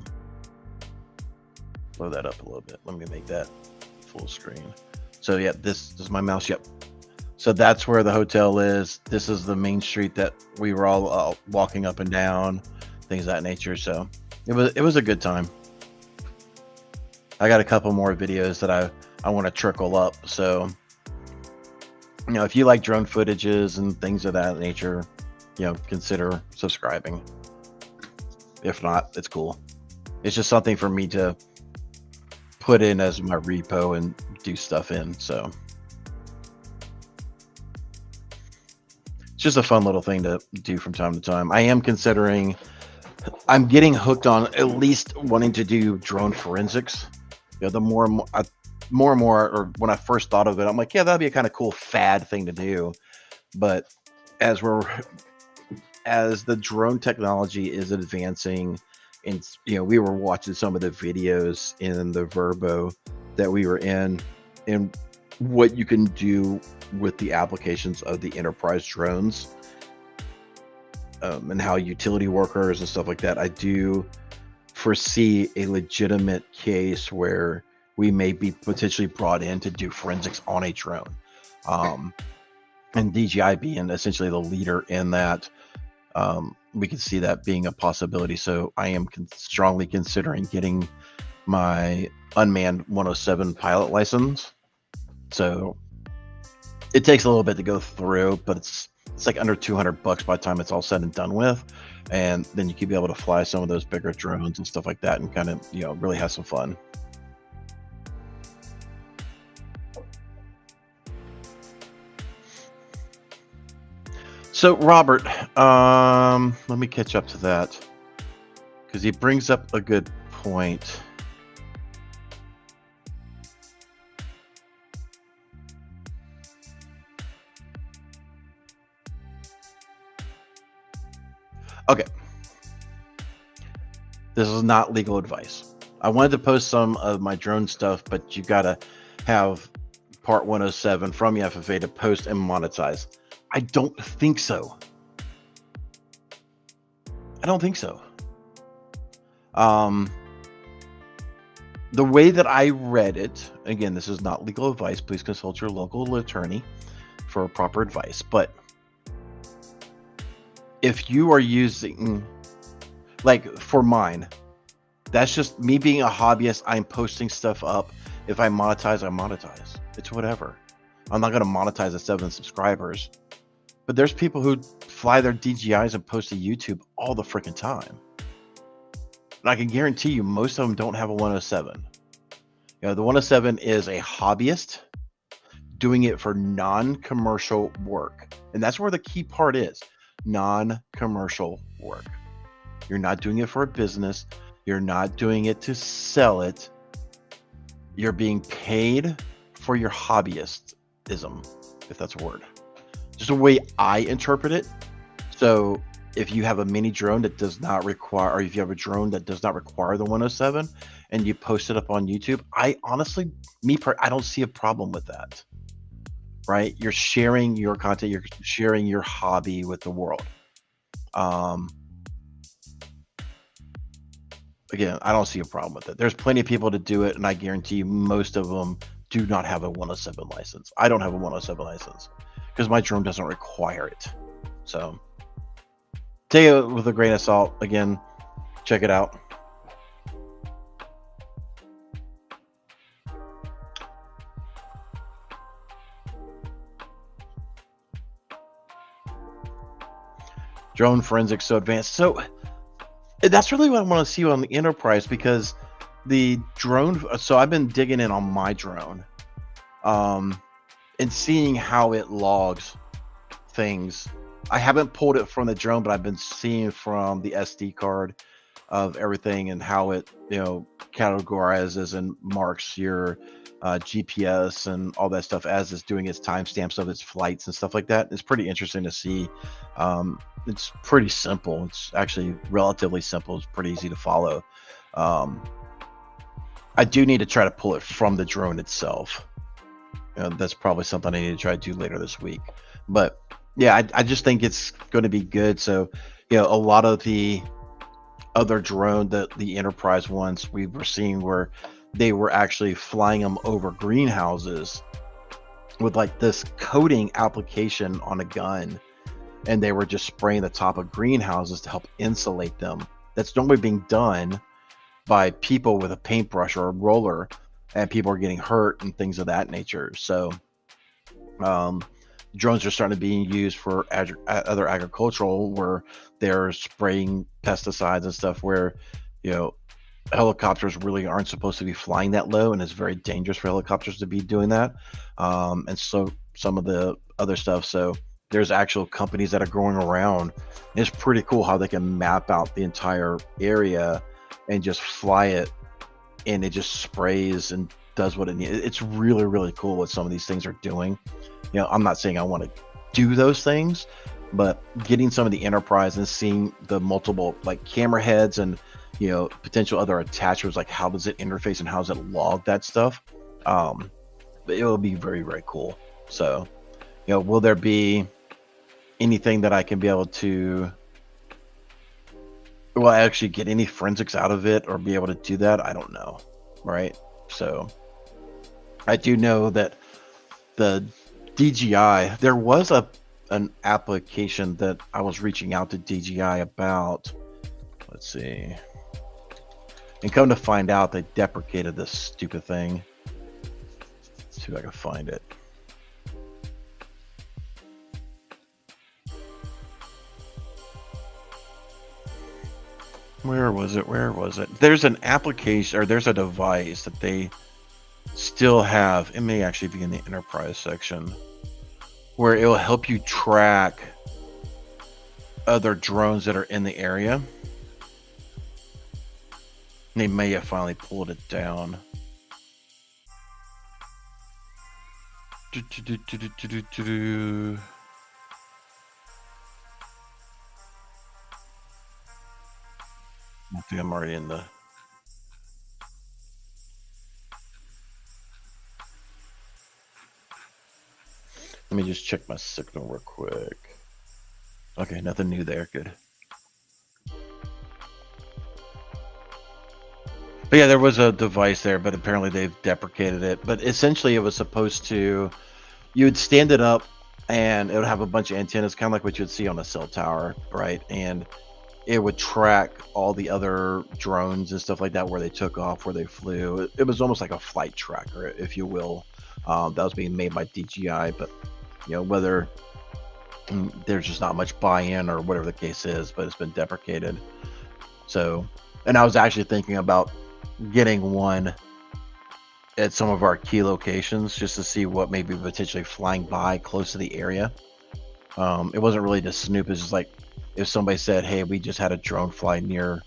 blow that up a little bit. Let me make that full screen. So yeah, this is my mouse. Yep. So that's where the hotel is. This is the main street that we were all walking up and down, things of that nature. So it was a good time. I got a couple more videos that I want to trickle up. So, if you like drone footages and things of that nature, consider subscribing. If not, it's cool. It's just something for me to put in as my repo and do stuff in. So it's just a fun little thing to do from time to time. I'm getting hooked on at least wanting to do drone forensics. The more and more, or when I first thought of it, I'm like, yeah, that'd be a kind of cool fad thing to do. But as the drone technology is advancing, and we were watching some of the videos in the Verbo that we were in, and what you can do with the applications of the enterprise drones, and how utility workers and stuff like that, I do foresee a legitimate case where we may be potentially brought in to do forensics on a drone, and DJI being essentially the leader in that. We can see that being a possibility. So I am strongly considering getting my unmanned 107 pilot license. So it takes a little bit to go through, but it's like under $200 by the time it's all said and done with. And then you could be able to fly some of those bigger drones and stuff like that, and kind of, really have some fun. So Robert, let me catch up to that, because he brings up a good point. Okay. This is not legal advice. I wanted to post some of my drone stuff, but you gotta have Part 107 from the FFA to post and monetize. I don't think so. The way that I read it, again, this is not legal advice. Please consult your local attorney for proper advice. But if you are using, like for mine, that's just me being a hobbyist. I'm posting stuff up. If I monetize, I monetize. It's whatever. I'm not going to monetize at 7 subscribers. But there's people who fly their DJIs and post to YouTube all the freaking time. And I can guarantee you most of them don't have a 107. You know, the 107 is a hobbyist doing it for non-commercial work. And that's where the key part is. Non-commercial work. You're not doing it for a business. You're not doing it to sell it. You're being paid for your hobbyistism, if that's a word. Just the way I interpret it. So if you have a mini drone that does not require, or if you have a drone that does not require the 107 and you post it up on YouTube, I honestly, I don't see a problem with that, right? You're sharing your content, you're sharing your hobby with the world. Again, I don't see a problem with it. There's plenty of people to do it, and I guarantee you most of them do not have a 107 license. I don't have a 107 license because my drone doesn't require it. So take it with a grain of salt. Again, check it out. Drone forensics so advanced. So that's really what I want to see on the enterprise, because the drone, so I've been digging in on my drone and seeing how it logs things. I haven't pulled it from the drone, but I've been seeing from the SD card of everything and how it, you know, categorizes and marks your GPS and all that stuff as it's doing its timestamps of its flights and stuff like that. It's pretty interesting to see. It's pretty simple. It's actually relatively simple. It's pretty easy to follow. I do need to try to pull it from the drone itself. That's probably something I need to try to do later this week. But yeah, I just think it's going to be good. So, you know, a lot of the other drone, the enterprise ones we were seeing where they were actually flying them over greenhouses with like this coating application on a gun, and they were just spraying the top of greenhouses to help insulate them. That's normally being done by people with a paintbrush or a roller, and people are getting hurt and things of that nature. So drones are starting to be used for other agricultural, where they're spraying pesticides and stuff, where, you know, helicopters really aren't supposed to be flying that low, and it's very dangerous for helicopters to be doing that. And so some of the other stuff. So there's actual companies that are going around. It's pretty cool how they can map out the entire area and just fly it, and it just sprays and does what it needs. It's really, really cool what some of these things are doing. You know, I'm not saying I want to do those things, but getting some of the enterprise and seeing the multiple like camera heads and, you know, potential other attachments, like how does it interface and how does it log that stuff, it will be very, very cool. So, you know, will there be anything that I can be able to, will I actually get any forensics out of it or be able to do that? I don't know, right? So I do know that the DJI, there was an application that I was reaching out to DJI about. Let's see. And come to find out, they deprecated this stupid thing. Let's see if I can find it. Where was it? Where was it? There's an application, or there's a device that they still have. It may actually be in the enterprise section, where it will help you track other drones that are in the area. They may have finally pulled it down. I think I'm already in the... Let me just check my signal real quick. Okay, nothing new there. Good. But yeah, there was a device there, but apparently they've deprecated it. But essentially it was supposed to, you would stand it up and it would have a bunch of antennas, kind of like what you'd see on a cell tower, right? And it would track all the other drones and stuff like that, where they took off, where they flew. It was almost like a flight tracker, if you will. That was being made by DJI, but you know, whether there's just not much buy-in or whatever the case is, but it's been deprecated. So, and I was actually thinking about getting one at some of our key locations just to see what may be potentially flying by close to the area. It wasn't really to snoop. It's just like if somebody said, "Hey, we just had a drone fly near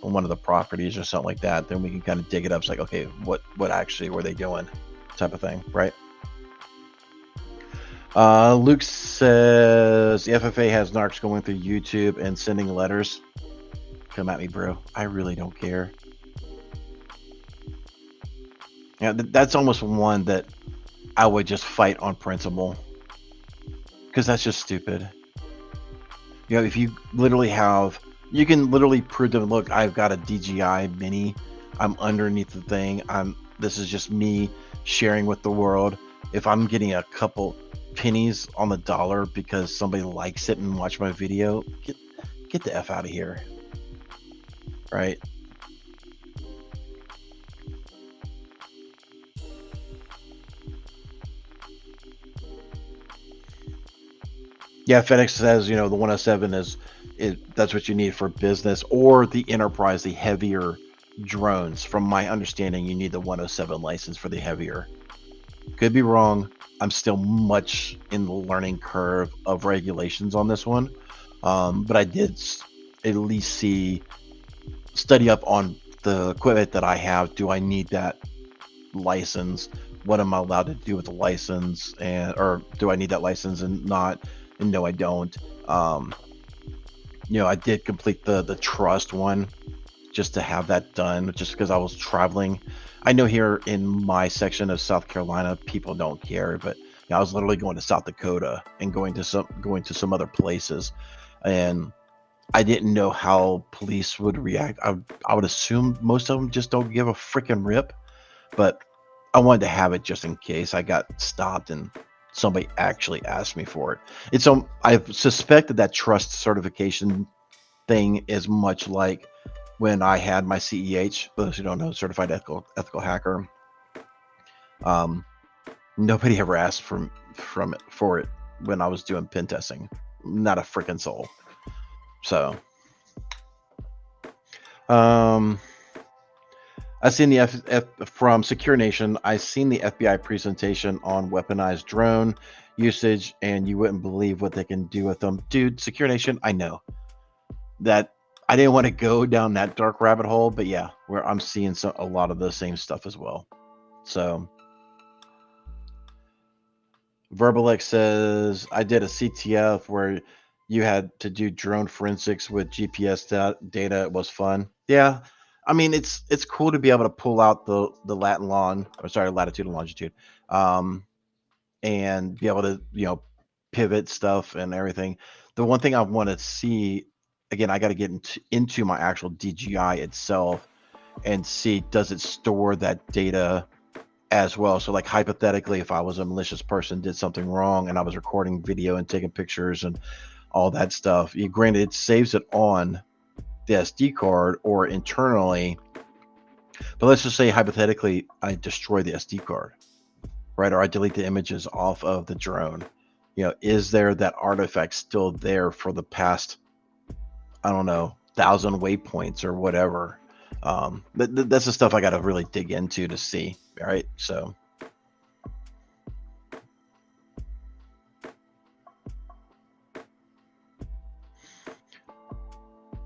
one of the properties" or something like that, then we can kind of dig it up. It's like, okay, what actually were they doing, type of thing, right? Luke says the FFA has narcs going through YouTube and sending letters. Come at me, bro. I really don't care. Yeah, that's almost one that I would just fight on principle, because that's just stupid. You know, if you literally have, you can literally prove to them, look, I've got a DJI Mini. I'm underneath the thing. This is just me sharing with the world. If I'm getting a couple pennies on the dollar because somebody likes it and watch my video, get the F out of here. Right? Yeah, FedEx says, you know, the 107 is that's what you need for business, or the enterprise, the heavier drones. From my understanding, you need the 107 license for the heavier. Could be wrong. I'm still much in the learning curve of regulations on this one. But I did at least study up on the equipment that I have. Do I need that license? What am I allowed to do with the license? Or do I need that license and not? And no, I don't. You know, I did complete the trust one just to have that done, just because I was traveling. I know here in my section of South Carolina, people don't care, but you know, I was literally going to South Dakota and going to some other places, and I didn't know how police would react. I would assume most of them just don't give a freaking rip, but I wanted to have it just in case I got stopped and somebody actually asked me for it. And so I've suspected that trust certification thing is much like when I had my CEH. For those who don't know, certified ethical hacker. Nobody ever asked for it when I was doing pen testing. Not a freaking soul. So, I seen the from Secure Nation. I seen the FBI presentation on weaponized drone usage, and you wouldn't believe what they can do with them, dude. Secure Nation, I know that I didn't want to go down that dark rabbit hole, but yeah, where I'm seeing a lot of the same stuff as well. So, Verbalex says I did a CTF where you had to do drone forensics with GPS data. It was fun. Yeah, I mean it's cool to be able to pull out the latitude and longitude, and be able to pivot stuff and everything. The one thing I want to see, again, I got to get into my actual DJI itself and see, does it store that data as well? So like hypothetically, if I was a malicious person, did something wrong, and I was recording video and taking pictures and all that stuff, granted it saves it on the SD card or internally, but let's just say hypothetically I destroy the SD card, right? Or I delete the images off of the drone. Is there that artifact still there for the past, I don't know, 1,000 waypoints or whatever? That's the stuff I got to really dig into to see. All right. So,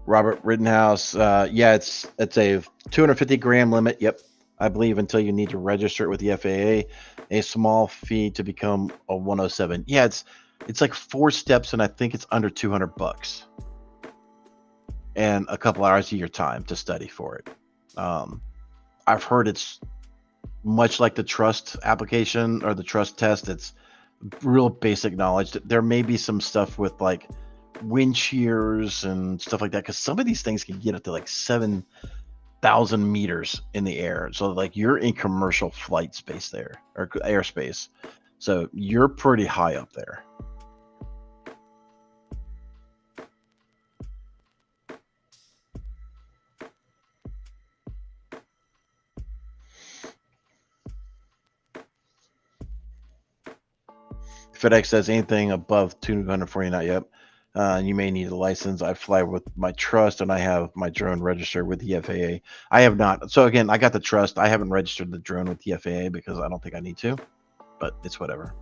Robert Rittenhouse, yeah, it's a 250 gram limit. Yep. I believe until you need to register it with the FAA, a small fee to become a 107. Yeah, it's like 4 steps, and I think it's under $200 and a couple hours of your time to study for it. I've heard it's much like the trust application or the trust test. It's real basic knowledge. There may be some stuff with like wind shears and stuff like that, because some of these things can get up to like 7,000 meters in the air. So like you're in commercial flight space there, or airspace. So you're pretty high up there. FedEx says anything above 240 not yet. You may need a license. I fly with my trust, and I have my drone registered with the FAA. I have not. So again, I got the trust. I haven't registered the drone with the FAA because I don't think I need to, but it's whatever.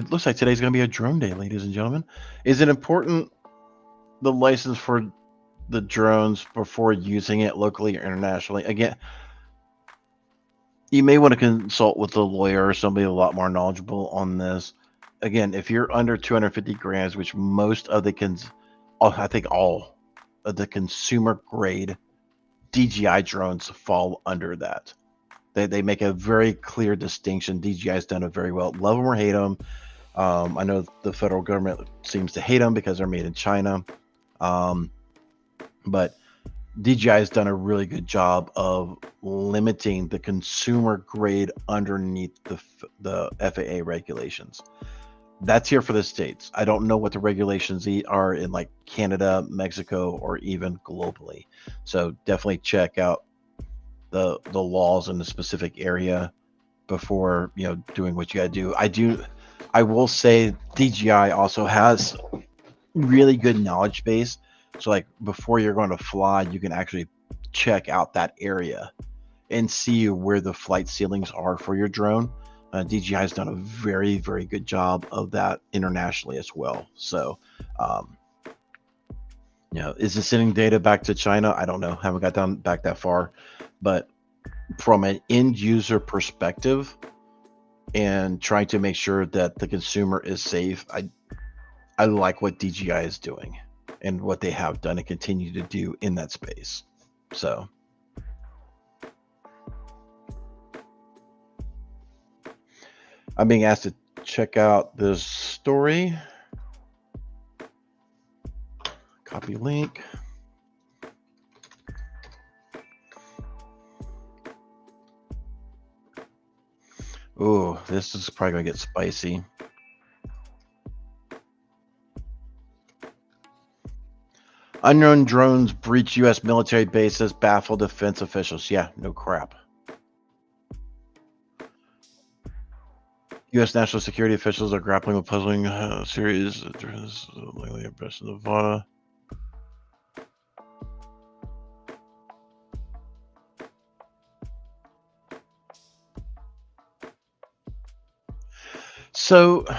Looks like today's going to be a drone day, ladies and gentlemen. Is it important the license for the drones before using it locally or internationally? Again, you may want to consult with a lawyer or somebody a lot more knowledgeable on this. Again, if you're under 250 grams, which most of the I think all of the consumer grade DJI drones fall under that. They make a very clear distinction. DJI's done it very well. Love them or hate them. I know the federal government seems to hate them because they're made in China. But DJI has done a really good job of limiting the consumer grade underneath the FAA regulations. That's here for the States. I don't know what the regulations are in like Canada, Mexico, or even globally. So definitely check out the laws in the specific area before doing what you got to do. I will say DJI also has really good knowledge base. So like before you're going to fly, you can actually check out that area and see where the flight ceilings are for your drone. DJI has done a very, very good job of that internationally as well. So, is it sending data back to China? I don't know. Haven't got back that far. But from an end user perspective and trying to make sure that the consumer is safe, I like what DJI is doing and what they have done and continue to do in that space. So I'm being asked to check out this story. Copy link. Ooh, this is probably gonna get spicy. Unknown drones breach U.S. military bases, baffle defense officials. Yeah, no crap. U.S. national security officials are grappling with puzzling series of drones, likely best in Nevada. So, I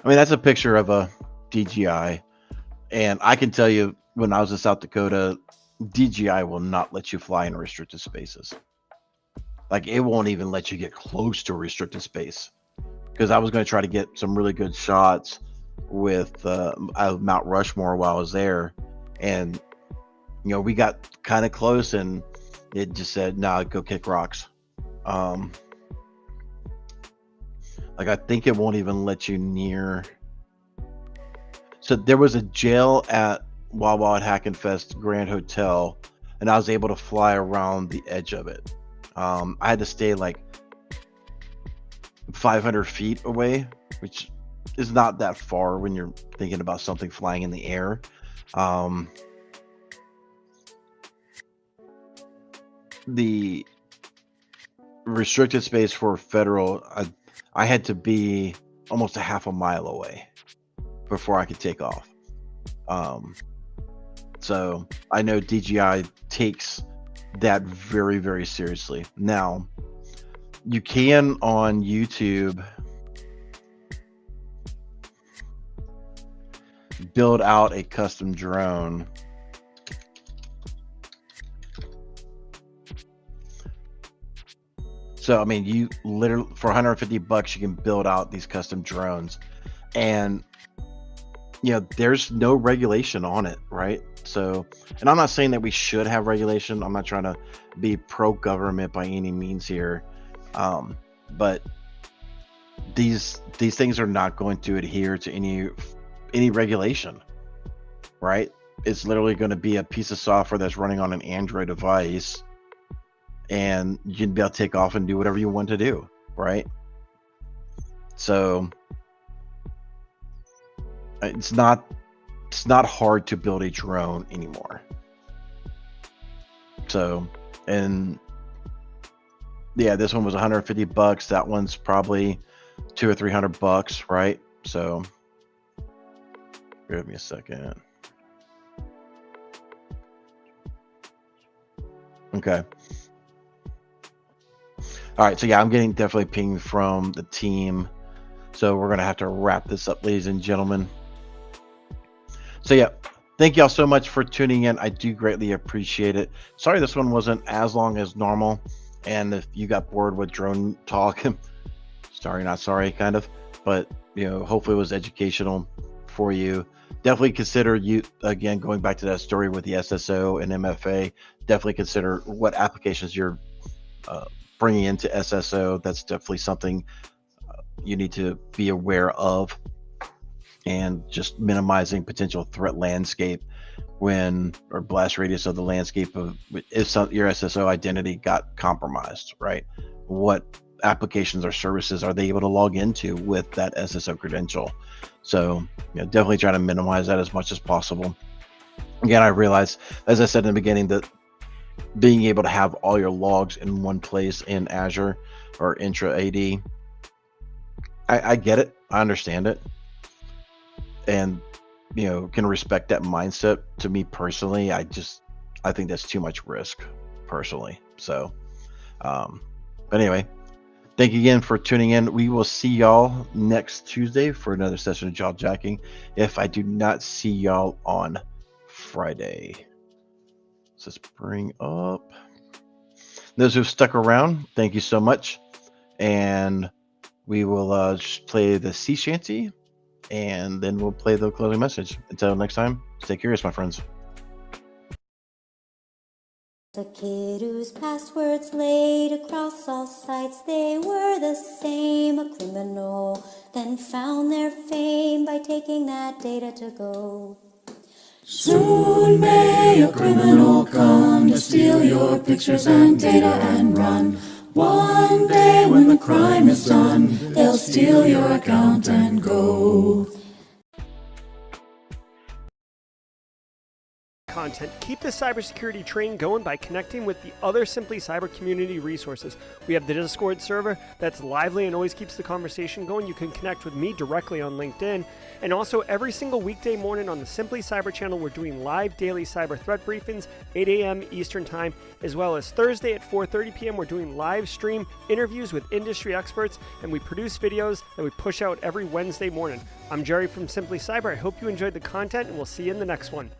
mean, that's a picture of a DJI, and I can tell you, when I was in South Dakota, DJI will not let you fly in restricted spaces. Like, it won't even let you get close to a restricted space. Because I was going to try to get some really good shots with Mount Rushmore while I was there, and we got kind of close, and it just said, "Nah, go kick rocks." Like, I think it won't even let you near. So there was a jail at Wild Wild Hackin' Fest Grand Hotel, and I was able to fly around the edge of it. I had to stay like 500 feet away, which is not that far when you're thinking about something flying in the air. The restricted space for federal, I had to be almost a half a mile away before I could take off. So I know DJI takes that very, very seriously. Now, you can on YouTube build out a custom drone. So, I mean, you literally, for $150, you can build out these custom drones, and there's no regulation on it, right? So, and I'm not saying that we should have regulation. I'm not trying to be pro-government by any means here, but these things are not going to adhere to any regulation, right? it's literally going to be a piece of software that's running on an Android device, and you can be able to take off and do whatever you want to do, right? So it's not hard to build a drone anymore. So, and yeah, this one was $150. That one's probably $200 or $300, right? So give me a second. Okay. All right, so yeah, I'm getting definitely pinged from the team. So we're gonna have to wrap this up, ladies and gentlemen. So yeah, thank y'all so much for tuning in. I do greatly appreciate it. Sorry this one wasn't as long as normal. And if you got bored with drone talk, sorry, not sorry, kind of. But, you know, hopefully it was educational for you. Definitely consider, you again, going back to that story with the SSO and MFA, definitely consider what applications you're bringing into SSO. That's definitely something you need to be aware of, and just minimizing potential threat landscape or blast radius of the landscape of if your SSO identity got compromised, right? What applications or services are they able to log into with that SSO credential? So, you know, definitely try to minimize that as much as possible. Again, I realize, as I said in the beginning, that being able to have all your logs in one place in Azure or Intra AD, I get it, I understand it, and you know, can respect that mindset. To me personally, I think that's too much risk personally. So but anyway, thank you again for tuning in. We will see y'all next Tuesday for another session of jaw jacking, if I do not see y'all on Friday. So let's bring up those who've stuck around. Thank you so much, and we will just play the sea shanty, and then we'll play the closing message. Until next time, stay curious, my friends. A kid whose passwords laid across all sites, they were the same. A criminal then found their fame by taking that data to go. Soon may a criminal come to steal your pictures and data and run. One day when the crime is done, they'll steal your account and go. Content. Keep the cybersecurity train going by connecting with the other Simply Cyber community resources. We have the Discord server that's lively and always keeps the conversation going. You can connect with me directly on LinkedIn. And also every single weekday morning on the Simply Cyber channel, we're doing live daily cyber threat briefings, 8 a.m. Eastern time, as well as Thursday at 4:30 p.m. We're doing live stream interviews with industry experts, and we produce videos that we push out every Wednesday morning. I'm Jerry from Simply Cyber. I hope you enjoyed the content, and we'll see you in the next one.